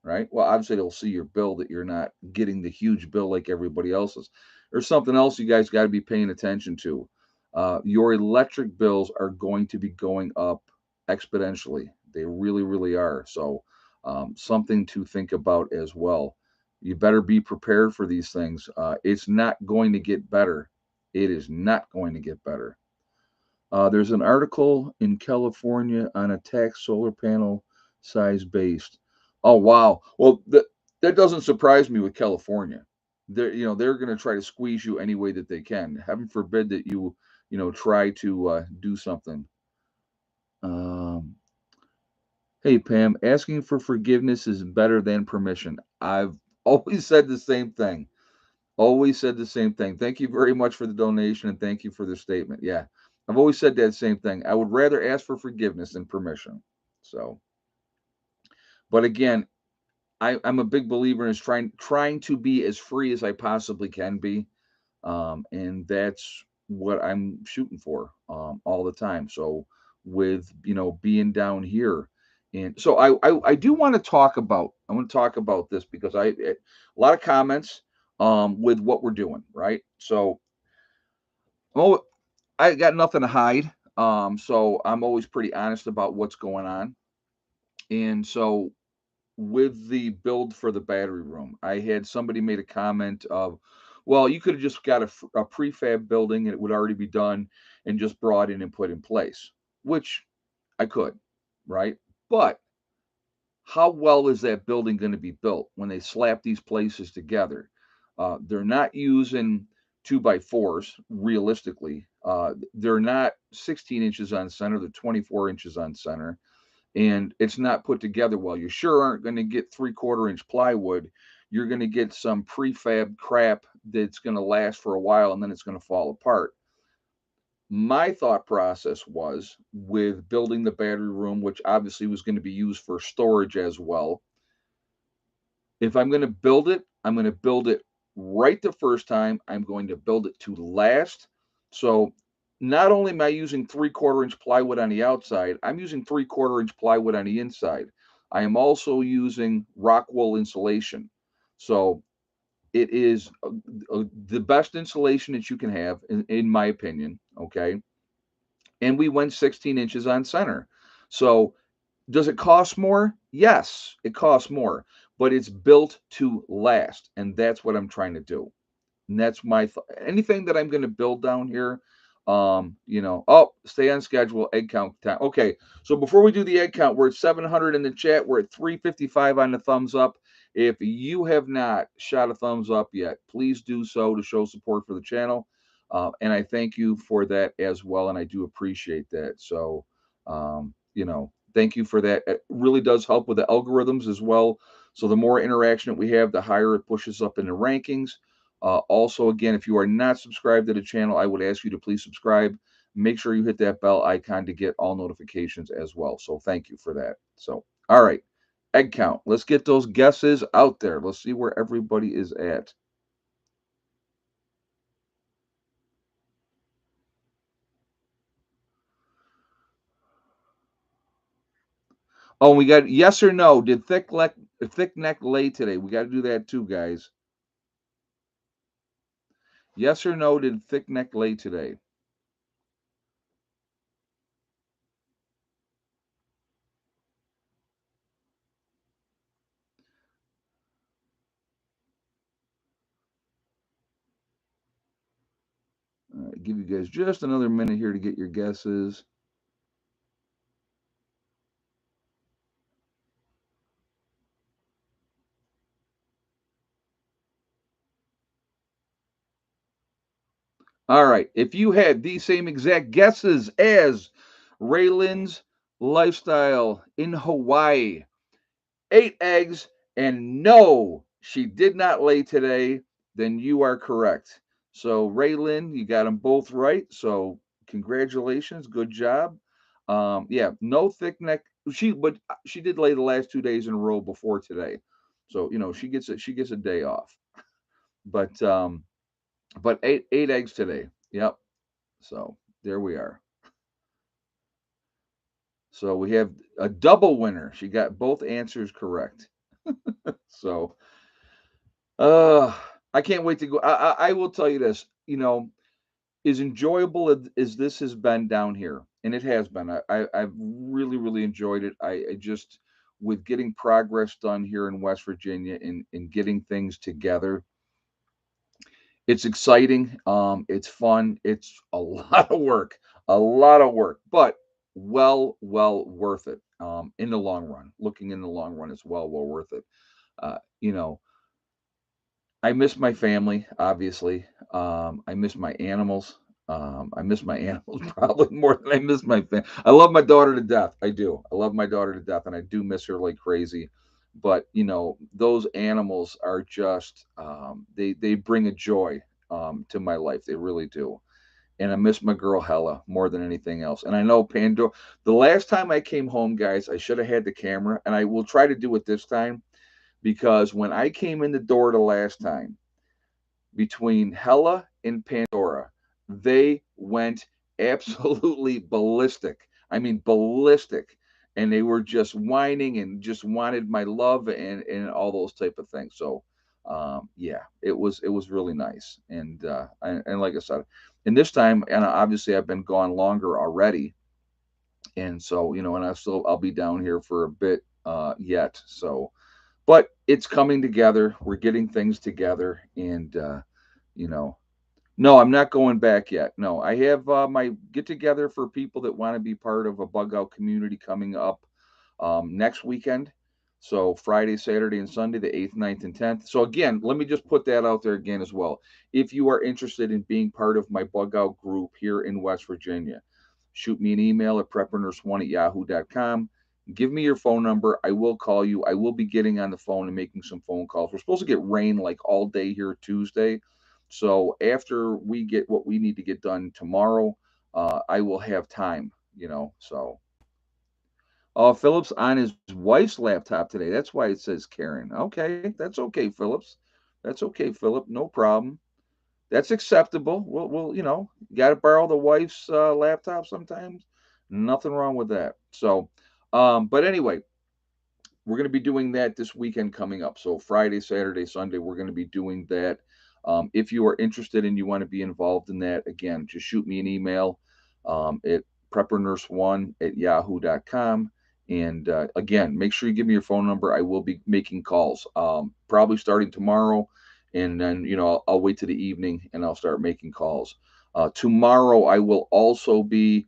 Right? Well, obviously they'll see your bill that you're not getting the huge bill like everybody else's. There's something else you guys got to be paying attention to. Your electric bills are going to be going up exponentially. They really, really are. So, something to think about as well. You better be prepared for these things. It's not going to get better. It is not going to get better. There's an article in California on a tax solar panel size based. Oh wow! Well, that doesn't surprise me with California. They're going to try to squeeze you any way that they can. Heaven forbid that try to do something. Um, hey Pam, asking for forgiveness is better than permission. I've always said the same thing. Always said the same thing. Thank you very much for the donation and thank you for the statement. Yeah, I've always said that same thing. I would rather ask for forgiveness than permission. So, but again, I'm a big believer in trying to be as free as I possibly can be, and that's what I'm shooting for all the time. So, with being down here, and so I do want to talk about this because a lot of comments with what we're doing, right? So oh, I got nothing to hide. So I'm always pretty honest about what's going on. And so with the build for the battery room, I had somebody made a comment of, well, you could have just got a prefab building and it would already be done and just brought in and put in place, which I could, right? But how well is that building going to be built when they slap these places together? They're not using two by fours realistically. They're not 16 inches on center, they're 24 inches on center, and it's not put together well. You sure aren't going to get 3/4 inch plywood. You're going to get some prefab crap that's going to last for a while and then it's going to fall apart. My thought process was with building the battery room, which obviously was going to be used for storage as well. If I'm going to build it, I'm going to build it right the first time. I'm going to build it to last. So not only am I using 3/4 inch plywood on the outside, I'm using 3/4 inch plywood on the inside. I am also using rock wool insulation. So it is the best insulation that you can have, in my opinion. Okay. And we went 16 inches on center. So does it cost more? Yes, it costs more, but it's built to last, and that's what I'm trying to do. And that's anything that I'm going to build down here. Oh, stay on schedule. Egg count time. Okay, so before we do the egg count, we're at 700 in the chat. We're at 355 on the thumbs up. If you have not shot a thumbs up yet, please do so to show support for the channel. And I thank you for that as well, and I do appreciate that. So, thank you for that. It really does help with the algorithms as well. So the more interaction that we have, the higher it pushes up in the rankings. Also, again, if you are not subscribed to the channel, I would ask you to please subscribe. Make sure you hit that bell icon to get all notifications as well. So thank you for that. So, all right, egg count. Let's get those guesses out there. Let's see where everybody is at. Oh, we got yes or no. Did thick neck lay today? We got to do that too, guys. Yes or no? Did thick neck lay today? All right, give you guys just another minute here to get your guesses. All right. If you had these same exact guesses as Raylan's lifestyle in Hawaii, 8 eggs, and no, she did not lay today, then you are correct. So, Raylan, you got them both right. So, congratulations, good job. Yeah, no thick neck. She did lay the last 2 days in a row before today, so she gets a day off. But eight eggs today. Yep. So there we are. So we have a double winner. She got both answers correct. So uh I can't wait to go. I will tell you this, as enjoyable as this has been down here, and it has been. I've really, really enjoyed it. I just with getting progress done here in West Virginia and getting things together. It's exciting. It's fun. It's a lot of work, but well worth it. In the long run, looking in the long run, it's well worth it. Uh, you know, I miss my family, obviously. I miss my animals. I miss my animals probably more than I miss my family. I love my daughter to death. I do. I love my daughter to death, and I do miss her like crazy. But those animals are just they bring a joy to my life. They really do. And I miss my girl Hella more than anything else. And I know Pandora. The last time I came home, guys, I should have had the camera, and I will try to do it this time because when I came in the door the last time, between Hella and Pandora, they went absolutely ballistic. I mean, ballistic. And they were just whining and just wanted my love and all those type of things. So, yeah, it was really nice. And like I said, and this time, and obviously I've been gone longer already, and so and I'll be down here for a bit yet. So, but it's coming together. We're getting things together, and you know, no, I'm not going back yet. No, I have my get together for people that want to be part of a bug out community coming up next weekend. So Friday, Saturday, and Sunday, the 8th, 9th, and 10th. So again, let me just put that out there again as well. If you are interested in being part of my bug out group here in West Virginia, shoot me an email at prepreneurs1@yahoo.com. Give me your phone number. I will call you. I will be getting on the phone and making some phone calls. We're supposed to get rain like all day here Tuesday. So after we get what we need to get done tomorrow, I will have time. So, oh, Phillips on his wife's laptop today. That's why it says Karen. Okay, that's okay, Phillips. That's okay, Philip. No problem. That's acceptable. We'll got to borrow the wife's laptop sometimes. Nothing wrong with that. So, but anyway, we're going to be doing that this weekend coming up. So Friday, Saturday, Sunday, we're going to be doing that. If you are interested and you want to be involved in that, again, just shoot me an email at preppernurse1@yahoo.com. And again, make sure you give me your phone number. I will be making calls, probably starting tomorrow. And then, I'll wait to the evening and I'll start making calls. Tomorrow, I will also be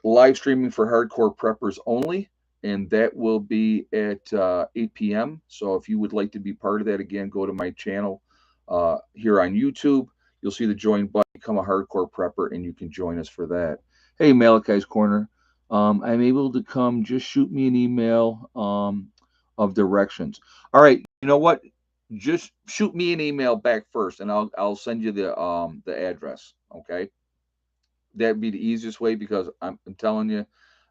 live streaming for hardcore preppers only, and that will be at 8 p.m. So if you would like to be part of that, again, go to my channel here on YouTube. You'll see the join button, become a hardcore prepper, and you can join us for that. Hey, Malachi's Corner. I'm able to come. Just shoot me an email of directions. All right. You know what? Just shoot me an email back first, and I'll send you the address. Okay, that'd be the easiest way because I'm telling you,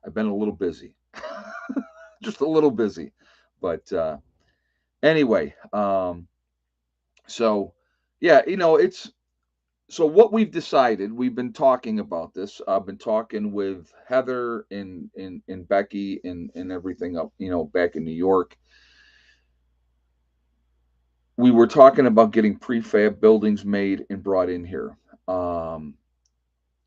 I've been a little busy, just a little busy. But anyway, so yeah, it's so what we've decided. We've been talking about this. I've been talking with Heather and Becky and everything up, back in New York. We were talking about getting prefab buildings made and brought in here. Um,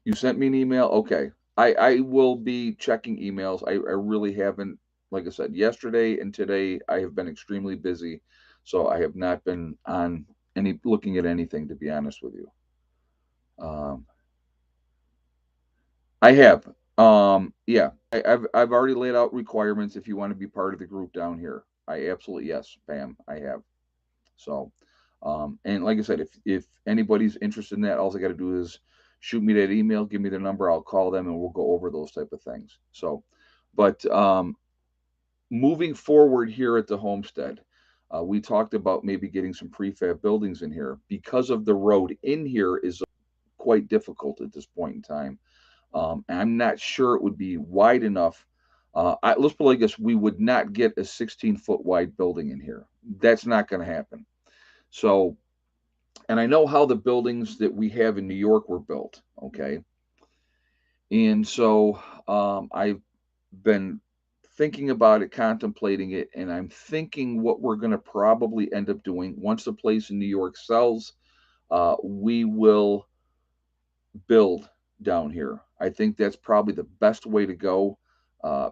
You sent me an email? Okay. I will be checking emails. I really haven't, like I said, yesterday and today I have been extremely busy. So I have not been on any looking at anything, to be honest with you. Um, I have. Yeah. I've already laid out requirements if you want to be part of the group down here. I absolutely, yes, Pam, I have. So, and like I said, if anybody's interested in that, all I got to do is shoot me that email, give me their number, I'll call them, and we'll go over those type of things. So, but moving forward here at the homestead, we talked about maybe getting some prefab buildings in here because of the road in here is quite difficult at this point in time. I'm not sure it would be wide enough. Let's put it like this: we would not get a 16-foot wide building in here. That's not going to happen. So, and I know how the buildings that we have in New York were built. Okay, and so I've been thinking about it, contemplating it, and I'm thinking what we're going to probably end up doing once the place in New York sells. We will build down here. I think that's probably the best way to go.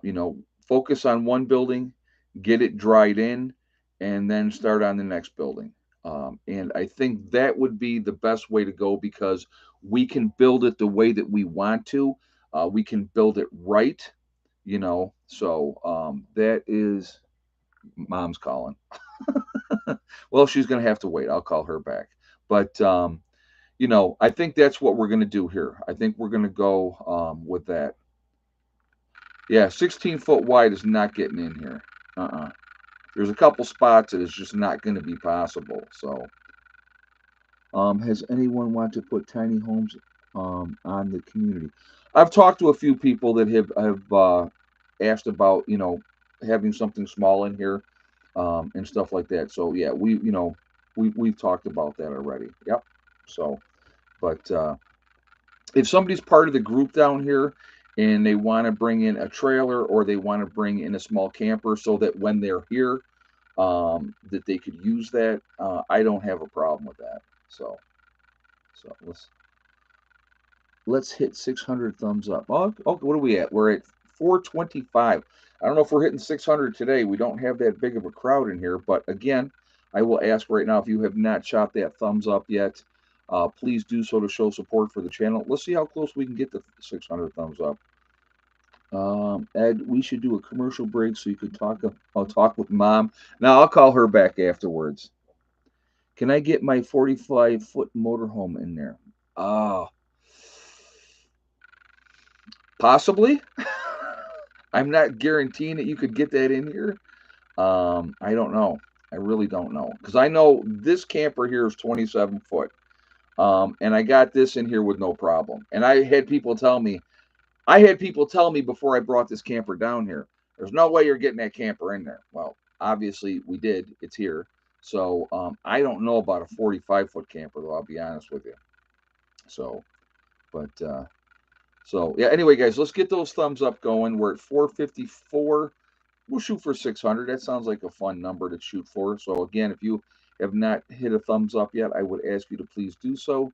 You know, focus on one building, get it dried in, and then start on the next building. And I think that would be the best way to go because we can build it the way that we want to. We can build it right, you know. So that is mom's calling. Well, she's going to have to wait. I'll call her back. But you know, I think that's what we're going to do here. I think we're going to go with that. Yeah, 16-foot wide is not getting in here. There's a couple spots that is just not going to be possible. So, has anyone want to put tiny homes on the community? I've talked to a few people that have asked about having something small in here and stuff like that. So yeah, we've talked about that already. Yep. So, but if somebody's part of the group down here and they want to bring in a trailer or they want to bring in a small camper so that when they're here that they could use that, I don't have a problem with that. So let's hit 600 thumbs up. Oh, what are we at? We're at 425. I don't know if we're hitting 600 today. We don't have that big of a crowd in here, but again, I will ask right now if you have not shot that thumbs up yet. Please do so to show support for the channel. Let's see how close we can get to 600 thumbs up. Ed, we should do a commercial break so you could talk. I'll talk with mom. Now I'll call her back afterwards. Can I get my 45-foot motorhome in there? Oh, possibly. I'm not guaranteeing that you could get that in here. I don't know. I really don't know because I know this camper here is 27 foot. And I got this in here with no problem. And I had people tell me before I brought this camper down here, there's no way you're getting that camper in there. Well, obviously we did. It's here. So I don't know about a 45-foot camper, though. I'll be honest with you. So, but so yeah. Anyway, guys, let's get those thumbs up going. We're at 454. We'll shoot for 600. That sounds like a fun number to shoot for. So again, if you have not hit a thumbs up yet, I would ask you to please do so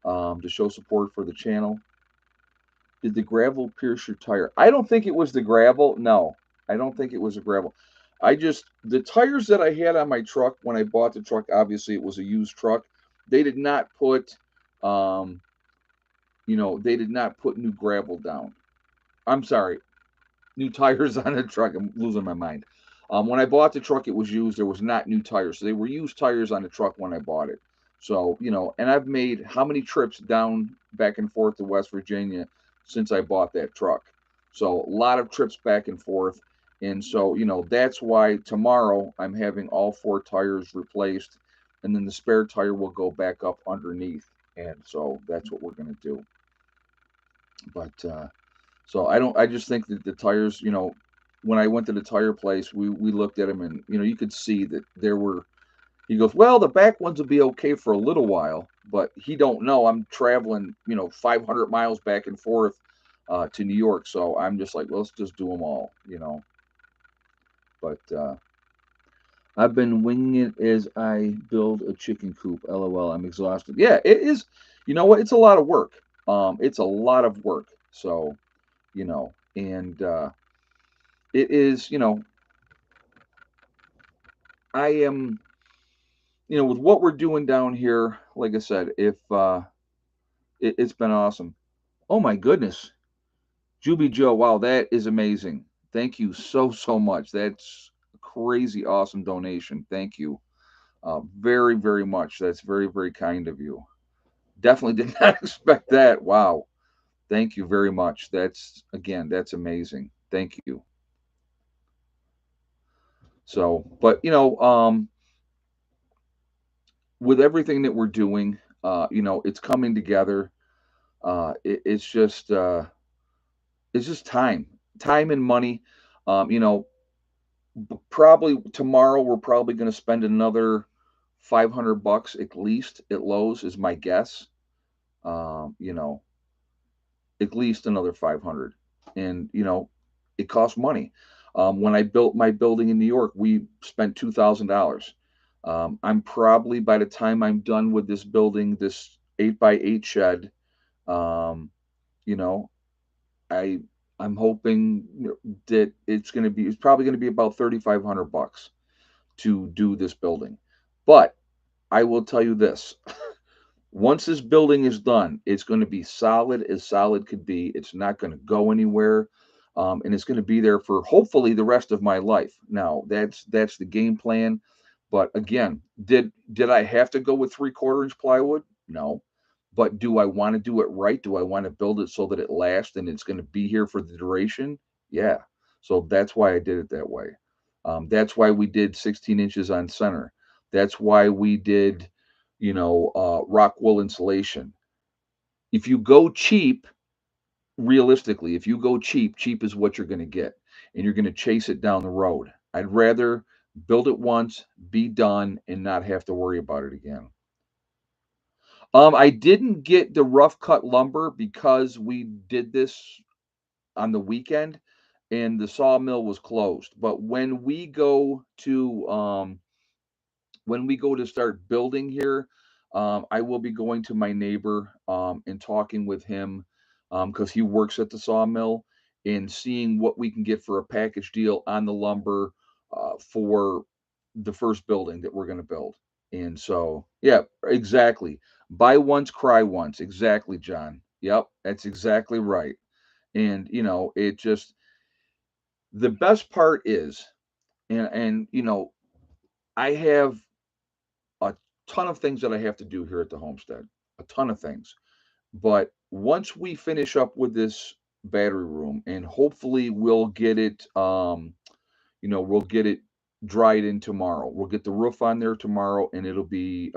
to show support for the channel. Did the gravel pierce your tire? I don't think it was the gravel. No, I don't think it was the gravel. The tires that I had on my truck when I bought the truck, obviously it was a used truck. They did not put, they did not put new gravel down. I'm sorry, new tires on the truck. I'm losing my mind. When I bought the truck, it was used. There was not new tires. So they were used tires on the truck when I bought it. So, and I've made how many trips down back and forth to West Virginia since I bought that truck. So a lot of trips back and forth. And so, that's why tomorrow I'm having all four tires replaced. And then the spare tire will go back up underneath. And so that's what we're going to do. But, so I just think that the tires, when I went to the tire place, we looked at them and, you could see that he goes, well, the back ones will be okay for a little while, but he don't know I'm traveling, 500 miles back and forth to New York. So I'm just like, let's just do them all, but I've been winging it as I build a chicken coop. LOL. I'm exhausted. Yeah, it is. You know what? It's a lot of work. It's a lot of work. So, and it is, I am, with what we're doing down here, like I said, if it's been awesome. Oh my goodness, Juby Joe, wow, that is amazing. Thank you so much. That's a crazy awesome donation. Thank you, very very much. That's very very kind of you. Definitely did not expect that. Wow, thank you very much. That's amazing. Thank you. So, but with everything that we're doing, it's coming together. It's just It's just time and money. You know, probably tomorrow we're probably going to spend another 500 bucks at least at Lowe's is my guess. You know, at least another 500. And, it costs money. When I built my building in New York, we spent $2,000. I'm probably, by the time I'm done with this building, this 8x8 shed, um, you know, I I'm hoping that it's probably going to be about 3,500 bucks to do this building. But I will tell you this. Once this building is done, it's going to be solid as solid could be. It's not going to go anywhere, and it's going to be there for hopefully the rest of my life. Now, that's the game plan. But again, did I have to go with 3/4 inch plywood? No. But do I want to do it right? Do I want to build it so that it lasts and it's going to be here for the duration? Yeah. So that's why I did it that way. That's why we did 16 inches on center. That's why we did rock wool insulation. If you go cheap, realistically, if you go cheap, cheap is what you're going to get, and you're going to chase it down the road. I'd rather build it once, be done, and not have to worry about it again. I didn't get the rough cut lumber because we did this on the weekend and the sawmill was closed. But when we go to start building here, I will be going to my neighbor and talking with him because he works at the sawmill and seeing what we can get for a package deal on the lumber for the first building that we're going to build. And so, yeah, exactly. Buy once, cry once. Exactly, John. Yep, that's exactly right. And it just the best part is, and I have a ton of things that I have to do here at the homestead, a ton of things. But once we finish up with this battery room, and hopefully we'll get it dried in tomorrow. We'll get the roof on there tomorrow, and it'll be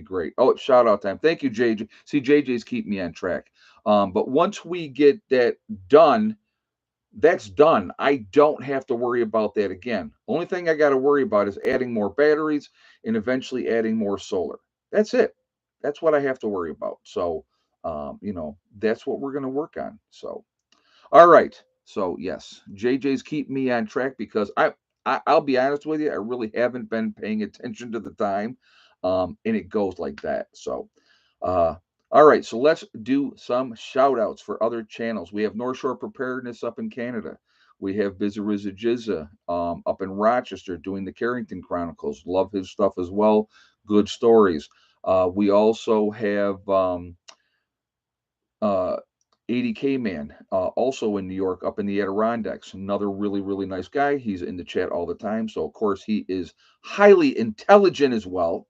great. Oh, it's shout out time! Thank you, JJ. See, JJ's keep me on track. But once we get that done, that's done. I don't have to worry about that again. Only thing I got to worry about is adding more batteries and eventually adding more solar. That's it. That's what I have to worry about. So, that's what we're going to work on. So, all right. So, yes, JJ's keep me on track because I'll be honest with you, I really haven't been paying attention to the time, and it goes like that. So, uh, all right, so let's do some shout outs for other channels. We have North Shore Preparedness up in Canada. We have Bizariza Jizza up in Rochester doing the Carrington Chronicles. Love his stuff as well. Good stories. We also have uh, 80K Man, also in New York, up in the Adirondacks. Another really, really nice guy. He's in the chat all the time. So, of course, he is highly intelligent as well.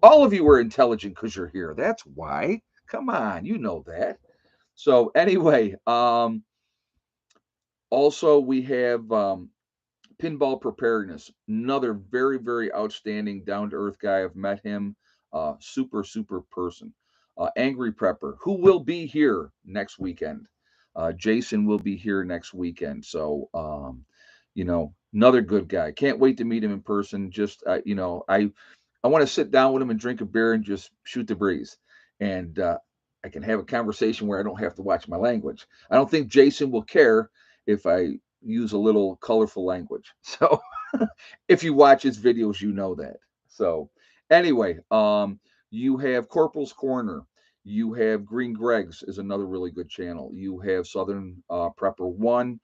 All of you are intelligent because you're here. That's why. Come on, you know that. So anyway, also we have Pinball Preparedness, another very, very outstanding, down to earth guy. I've met him, super, super person. Angry Prepper, who will be here next weekend. Jason will be here next weekend. So, another good guy. Can't wait to meet him in person. Just, I want to sit down with him and drink a beer and just shoot the breeze. And I can have a conversation where I don't have to watch my language. I don't think Jason will care if I use a little colorful language. So if you watch his videos, you know that. So anyway, you have Corporal's Corner. You have Green Greg's is another really good channel. You have Southern Prepper One.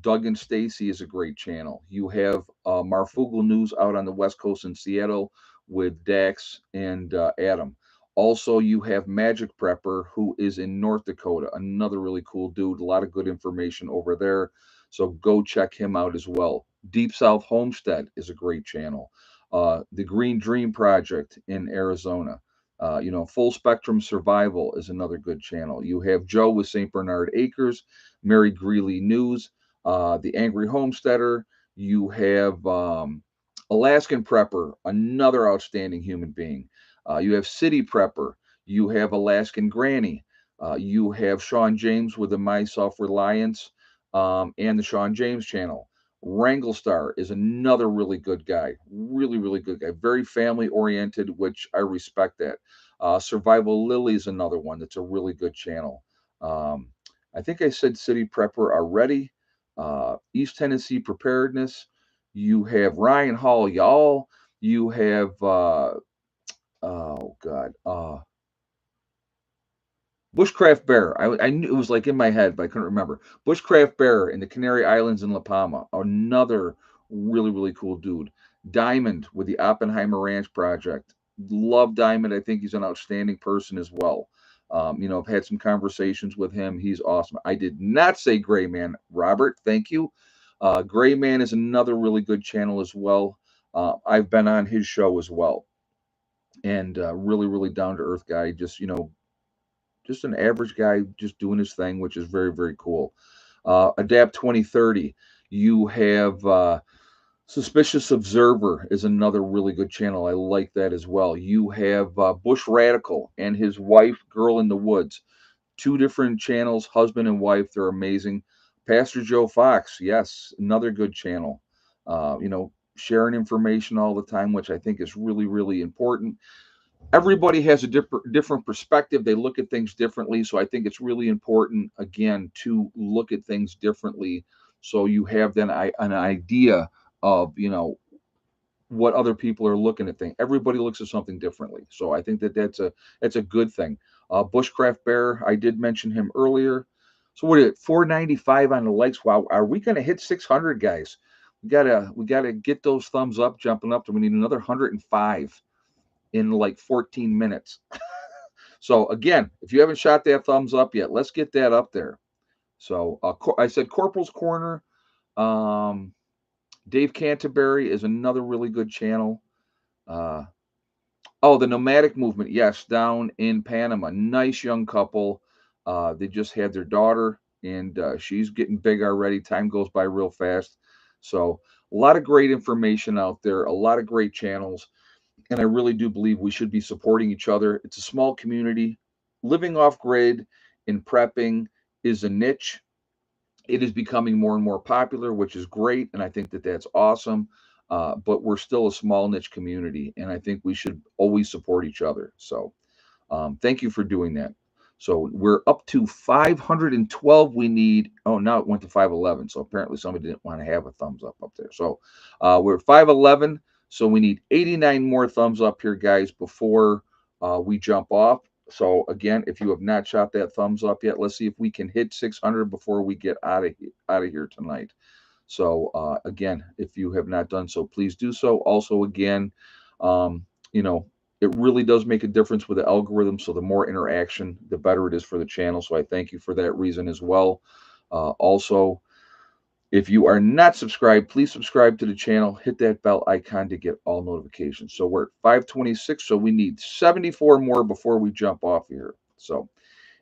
Doug and Stacy is a great channel. You have Marfugal News out on the West Coast in Seattle with Dax and Adam. Also, you have Magic Prepper, who is in North Dakota. Another really cool dude. A lot of good information over there. So go check him out as well. Deep South Homestead is a great channel. The Green Dream Project in Arizona. Full Spectrum Survival is another good channel. You have Joe with St. Bernard Acres, Mary Greeley News, the Angry Homesteader. You have Alaskan Prepper, another outstanding human being. You have City Prepper. You have Alaskan Granny. You have Sean James with the My Self Reliance and the Sean James channel. Wranglestar is another really good guy. Really, really good guy. Very family oriented, which I respect that. Survival Lily is another one that's a really good channel. Um, I think I said City Prepper already. East Tennessee Preparedness. You have Ryan Hall, y'all. You have, oh God, Bushcraft Bear. I knew it was like in my head, but I couldn't remember. Bushcraft Bear in the Canary Islands in La Palma. Another really, really cool dude. Diamond with the Oppenheimer Ranch Project. Love Diamond. I think he's an outstanding person as well. I've had some conversations with him. He's awesome. I did not say Gray Man. Robert, thank you. Gray Man is another really good channel as well. I've been on his show as well. And really, really down to earth guy. Just an average guy just doing his thing, which is very, very cool. Adapt 2030. You have Suspicious Observer is another really good channel. I like that as well. You have Bush Radical and his wife, Girl in the Woods. Two different channels, husband and wife. They're amazing. Pastor Joe Fox, yes, another good channel. Sharing information all the time, which I think is really, really important. Everybody has a different perspective. They look at things differently. So I think it's really important, again, to look at things differently, so you have then an idea of what other people are looking at things. Everybody looks at something differently. So I think that's a good thing. Bushcraft Bear, I did mention him earlier. So what is it? 495 on the likes. Wow, are we going to hit 600, guys? We gotta get those thumbs up, jumping up. We need another 105 in like 14 minutes. So again, if you haven't shot that thumbs up yet, let's get that up there. So I said Corporal's Corner. Um, Dave Canterbury is another really good channel. Uh, the Nomadic Movement, yes, down in Panama. Nice young couple. They just had their daughter, and she's getting big already. Time goes by real fast. So a lot of great information out there. A lot of great channels. And I really do believe we should be supporting each other. It's a small community. Living off grid in prepping is a niche. It is becoming more and more popular, which is great, and I think that that's awesome. But we're still a small niche community, and I think we should always support each other. So, thank you for doing that. So we're up to 512. We need. Oh, now it went to 511. So apparently somebody didn't want to have a thumbs up there. So we're 511. So we need 89 more thumbs up here, guys, before we jump off. So again, if you have not shot that thumbs up yet, let's see if we can hit 600 before we get out of here tonight. So again, if you have not done so, please do so. Also, again, um, you know, it really does make a difference with the algorithm. So the more interaction, the better it is for the channel. So I thank you for that reason as well. Also, if you are not subscribed, please subscribe to the channel. Hit that bell icon to get all notifications. So we're at 526. So we need 74 more before we jump off here. So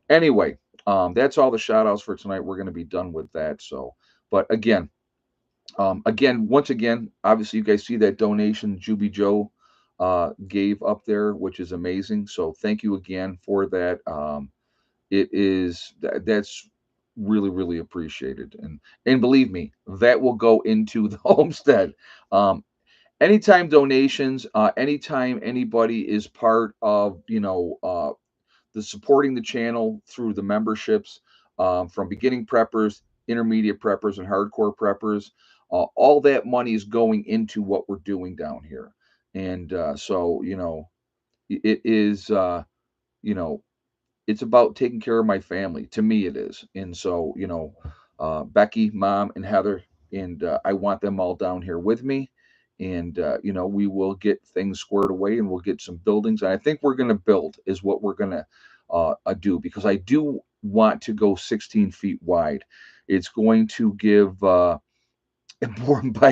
anyway, that's all the shout outs for tonight. We're going to be done with that. So, but once again, obviously you guys see that donation Juby Joe gave up there, which is amazing. So thank you again for that. That's really, really appreciated. And believe me, that will go into the homestead. Um, Anytime donations, anytime anybody is part of, the supporting the channel through the memberships, from beginning preppers, intermediate preppers, and hardcore preppers. All that money is going into what we're doing down here. And so, it is, you know, it's about taking care of my family. To me, it is. And so, Becky, Mom, and Heather, and I want them all down here with me. And we will get things squared away, and we'll get some buildings. And I think we're going to build is what we're going to do, because I do want to go 16 feet wide. It's going to give buy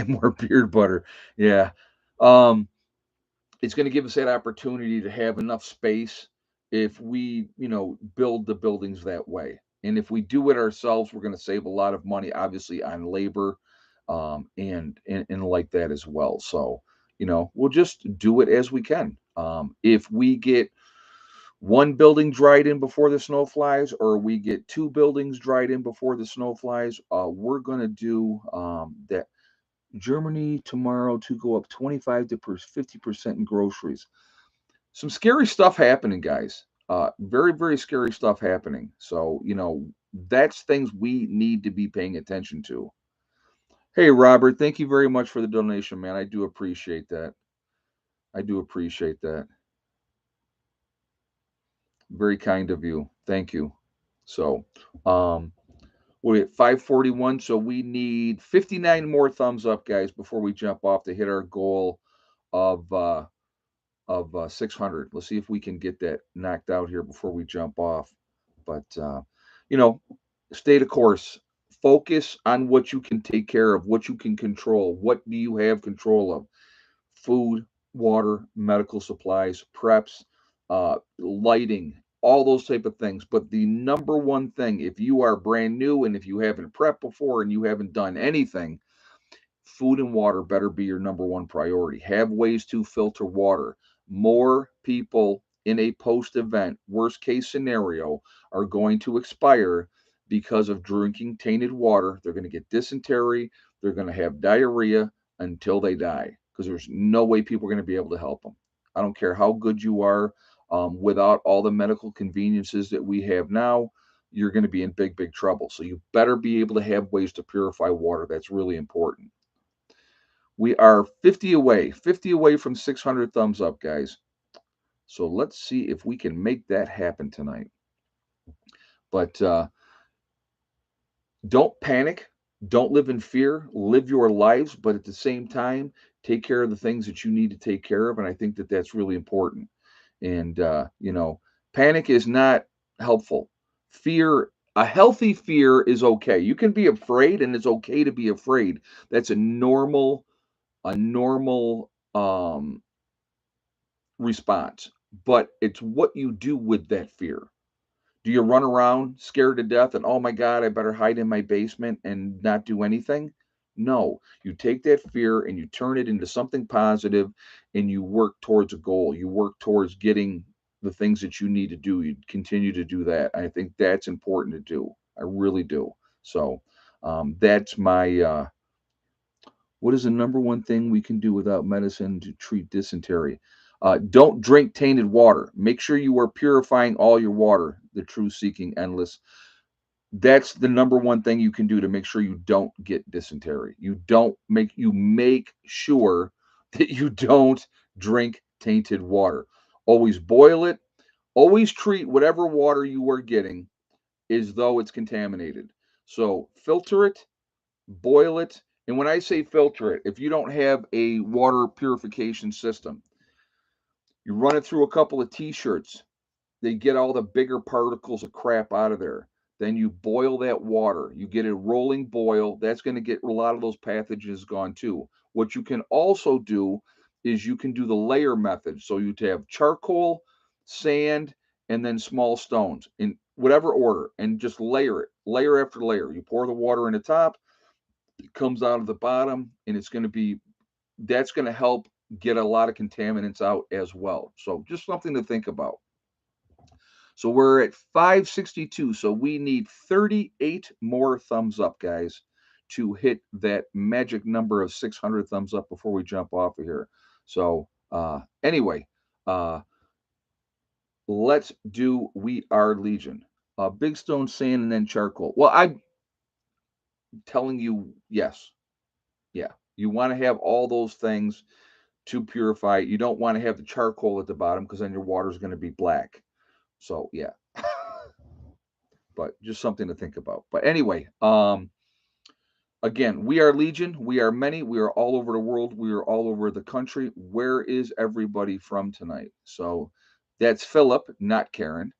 more beard butter. Yeah. Um, it's going to give us that opportunity to have enough space if we, build the buildings that way. And if we do it ourselves, we're going to save a lot of money, obviously, on labor, and like that as well. So, we'll just do it as we can. If we get one building dried in before the snow flies, or we get two buildings dried in before the snow flies. We're going to do that. Germany tomorrow to go up 25 to 50% in groceries. Some scary stuff happening, guys. Very, very scary stuff happening. So, that's things we need to be paying attention to. Hey, Robert, thank you very much for the donation, man. I do appreciate that. I do appreciate that. Very kind of you. Thank you. So, um, we're at 541, so we need 59 more thumbs up, guys, before we jump off to hit our goal of 600. Let's see if we can get that knocked out here before we jump off. But you know, stay the course. Focus on what you can take care of, what you can control. What do you have control of? Food, water, medical supplies, preps, lighting, all those type of things. But the number one thing, if you are brand new and if you haven't prepped before and you haven't done anything, food and water better be your number one priority. Have ways to filter water. More people in a post event, worst case scenario, are going to expire because of drinking tainted water. They're going to get dysentery, they're going to have diarrhea until they die because there's no way people are going to be able to help them. I don't care how good you are, without all the medical conveniences that we have now, you're going to be in big, big trouble. So you better be able to have ways to purify water. That's really important. We are 50 away from 600 thumbs up, guys. So let's see if we can make that happen tonight. But don't panic. Don't live in fear. Live your lives, but at the same time, take care of the things that you need to take care of. And I think that that's really important. And, panic is not helpful. Fear, a healthy fear is okay. You can be afraid, and it's okay to be afraid. That's a normal response, but it's what you do with that fear. Do you run around scared to death and, oh my God, I better hide in my basement and not do anything? No, you take that fear and you turn it into something positive and you work towards a goal. You work towards getting the things that you need to do. You continue to do that. I think that's important to do. I really do. So that's my what is the number one thing we can do without medicine to treat dysentery? Don't drink tainted water. Make sure you are purifying all your water. The truth seeking endless. That's the number one thing you can do to make sure you don't get dysentery. You make sure that you don't drink tainted water. Always boil it. Always treat whatever water you are getting as though it's contaminated. So filter it, boil it. And when I say filter it, if you don't have a water purification system, you run it through a couple of t-shirts. They get all the bigger particles of crap out of there. Then you boil that water. You get a rolling boil. That's going to get a lot of those pathogens gone too. What you can also do is you can do the layer method. So you have charcoal, sand, and then small stones in whatever order, and just layer it, layer after layer. You pour the water in the top, comes out of the bottom, and that's going to help get a lot of contaminants out as well. So just something to think about. So we're at 562. So we need 38 more thumbs up, guys, to hit that magic number of 600 thumbs up before we jump off of here. So anyway, uh, let's do We Are Legion. Big stone, sand, and then charcoal. Well, I'm telling you, yes. Yeah. You want to have all those things to purify. You don't want to have the charcoal at the bottom because then your water is going to be black. So yeah, but just something to think about. But anyway, again, we are Legion. We are many. We are all over the world. We are all over the country. Where is everybody from tonight? So that's Philip, not Karen,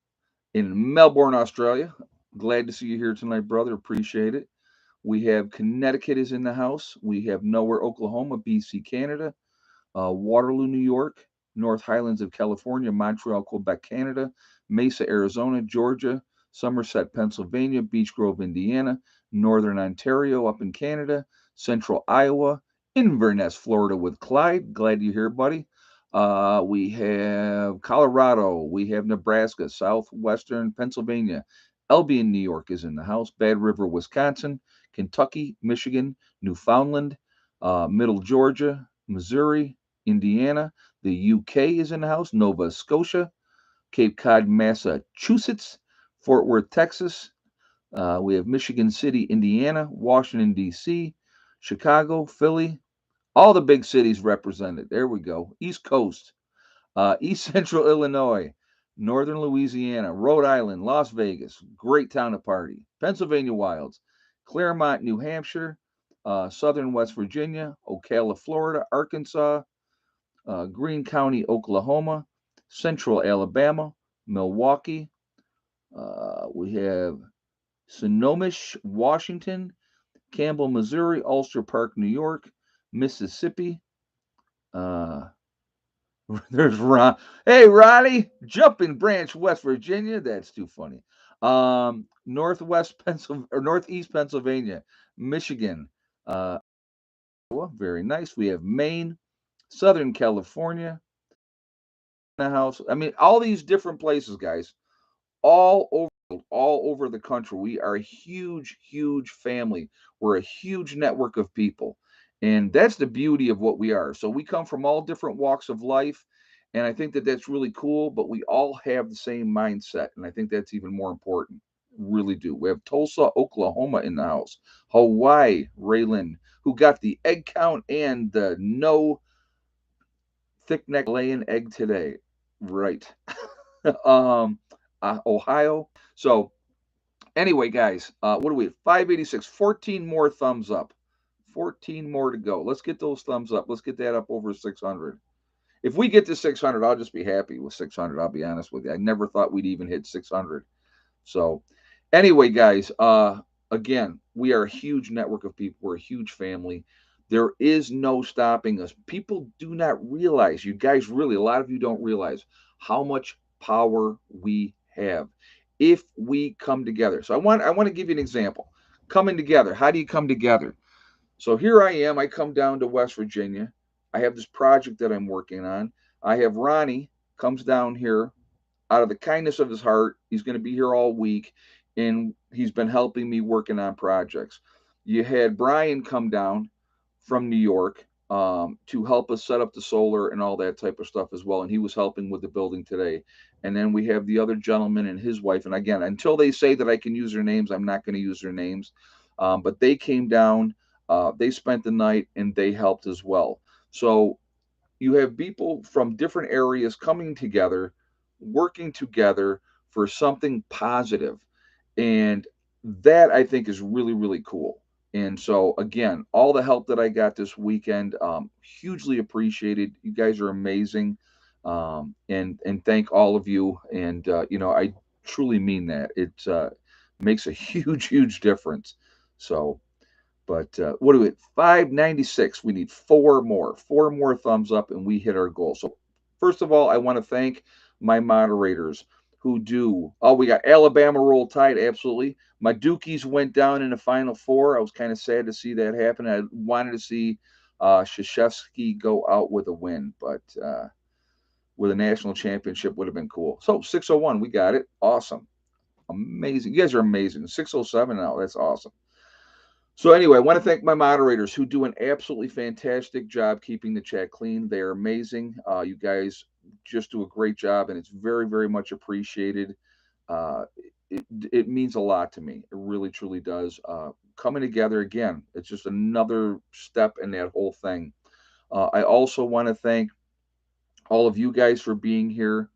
in Melbourne, Australia. Glad to see you here tonight, brother. Appreciate it. We have Connecticut is in the house. We have Nowhere, Oklahoma, BC, Canada. Waterloo, New York, North Highlands of California, Montreal, Quebec, Canada, Mesa, Arizona, Georgia, Somerset, Pennsylvania, Beech Grove, Indiana, Northern Ontario up in Canada, Central Iowa, Inverness, Florida with Clyde. Glad you're here, buddy. We have Colorado. We have Nebraska, southwestern Pennsylvania. Albion, New York is in the house. Bad River, Wisconsin. Kentucky, Michigan, Newfoundland, Middle Georgia, Missouri, Indiana. The UK is in the house. Nova Scotia, Cape Cod, Massachusetts, Fort Worth, Texas. We have Michigan City, Indiana, Washington, D.C., Chicago, Philly, all the big cities represented. There we go. East Coast, East Central Illinois, Northern Louisiana, Rhode Island, Las Vegas, great town to party. Pennsylvania Wilds, Claremont, New Hampshire, Southern West Virginia, Ocala, Florida, Arkansas, Greene County, Oklahoma, Central Alabama, Milwaukee. We have Sonoma, Washington, Campbell, Missouri, Ulster Park, New York, Mississippi. Uh, there's Ron. Hey, Ronnie, Jumping Branch, West Virginia. That's too funny. Northwest Pennsylvania or Northeast Pennsylvania, Michigan. Well, very nice. We have Maine, Southern California. The house. I mean, all these different places, guys. All over the country. We are a huge, huge family. We're a huge network of people. And that's the beauty of what we are. So we come from all different walks of life. And I think that that's really cool, but we all have the same mindset. And I think that's even more important. Really do. We have Tulsa, Oklahoma in the house. Hawaii, Raylan, who got the egg count and the no thick neck laying egg today. Right. um, Ohio. So anyway, guys, what do we have? 586, 14 more thumbs up. 14 more to go. Let's get those thumbs up. Let's get that up over 600. If we get to 600, I'll just be happy with 600. I'll be honest with you. I never thought we'd even hit 600. So, anyway, guys, again, we are a huge network of people. We're a huge family. There is no stopping us. People do not realize, you guys really, a lot of you don't realize how much power we have if we come together. So I want to give you an example. Coming together. How do you come together? So here I am. I come down to West Virginia. I have this project that I'm working on. I have Ronnie comes down here out of the kindness of his heart. He's going to be here all week, and he's been helping me working on projects. You had Brian come down from New York to help us set up the solar and all that type of stuff as well, and he was helping with the building today. And then we have the other gentleman and his wife. And again, until they say that I can use their names, I'm not going to use their names. But they came down, they spent the night, and they helped as well. So you have people from different areas coming together, working together for something positive. And that I think is really, really cool. And so, again, all the help that I got this weekend, hugely appreciated. You guys are amazing. And thank all of you. And, I truly mean that. It makes a huge, huge difference. So, but what do we? 596. We need four more thumbs up, and we hit our goal. So first of all, I want to thank my moderators who do. Oh, we got Alabama roll tide. Absolutely. My Dukies went down in the final four. I was kind of sad to see that happen. I wanted to see Krzyzewski go out with a win, but with a national championship would have been cool. So 601, we got it. Awesome. Amazing. You guys are amazing. 607 now. That's awesome. So anyway, I want to thank my moderators who do an absolutely fantastic job keeping the chat clean. They are amazing. You guys just do a great job, and it's very, very much appreciated. Uh, it means a lot to me. It really, truly does. Coming together again, it's just another step in that whole thing. I also want to thank all of you guys for being here.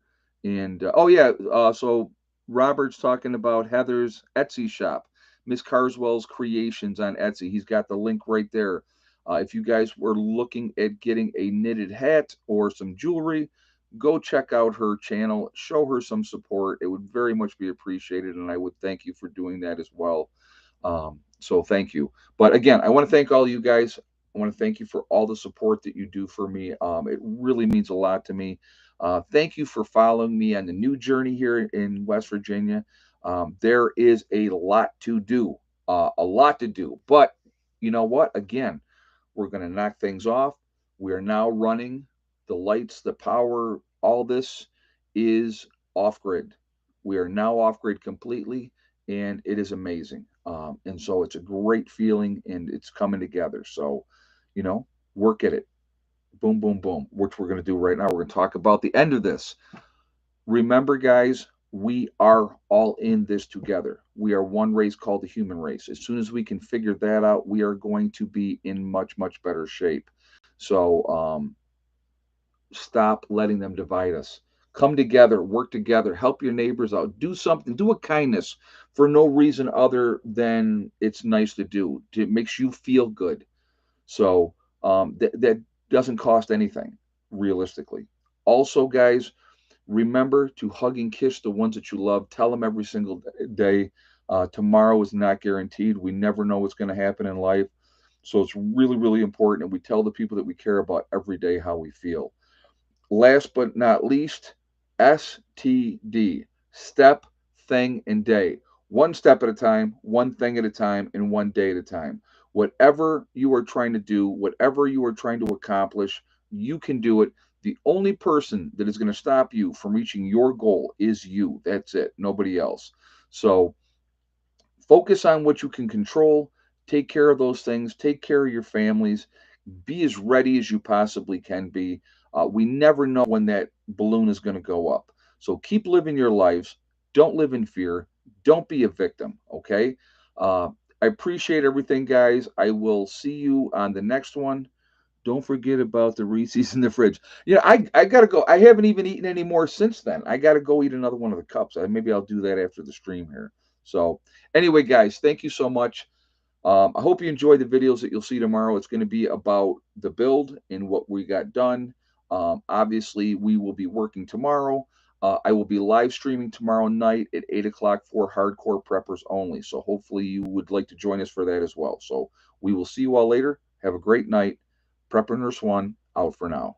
And oh yeah, so Robert's talking about Heather's Etsy shop, Miss Carswell's Creations on Etsy. He's got the link right there. If you guys were looking at getting a knitted hat or some jewelry, go check out her channel. Show her some support. It would very much be appreciated, and I would thank you for doing that as well. So thank you. But again, I want to thank all you guys. I want to thank you for all the support that you do for me. It really means a lot to me. Thank you for following me on the new journey here in West Virginia. There is a lot to do, a lot to do. But you know what? Again, we're going to knock things off. We are now running the lights, the power, all this is off grid. We are now off grid completely, and it is amazing. And so it's a great feeling, and it's coming together. So, you know, work at it. Boom, boom, boom. Which we're going to do right now. We're going to talk about the end of this. Remember, guys, we are all in this together. We are one race called the human race. As soon as we can figure that out, we are going to be in much, much better shape. So, stop letting them divide us. Come together, work together, help your neighbors out, do something, do a kindness for no reason other than it's nice to do. It makes you feel good. So that doesn't cost anything, realistically. Also, guys, remember to hug and kiss the ones that you love. Tell them every single day. Tomorrow is not guaranteed. We never know what's going to happen in life. So it's really, really important. And we tell the people that we care about every day how we feel. Last but not least, STD, step, thing, and day. One step at a time, one thing at a time, and one day at a time. Whatever you are trying to do, whatever you are trying to accomplish, you can do it. The only person that is going to stop you from reaching your goal is you. That's it, nobody else. So focus on what you can control. Take care of those things. Take care of your families. Be as ready as you possibly can be. We never know when that balloon is going to go up. So keep living your lives. Don't live in fear. Don't be a victim. Okay. Uh, I appreciate everything, guys. I will see you on the next one. Don't forget about the Reese's in the fridge. I gotta go. I haven't even eaten any more since then. I gotta go eat another one of the cups. Maybe I'll do that after the stream here. So anyway, guys, thank you so much. I hope you enjoy the videos that you'll see tomorrow. It's going to be about the build and what we got done. Obviously, we will be working tomorrow. I will be live streaming tomorrow night at 8 o'clock for hardcore preppers only. So hopefully you would like to join us for that as well. So we will see you all later. Have a great night. Prepper Nurse One out for now.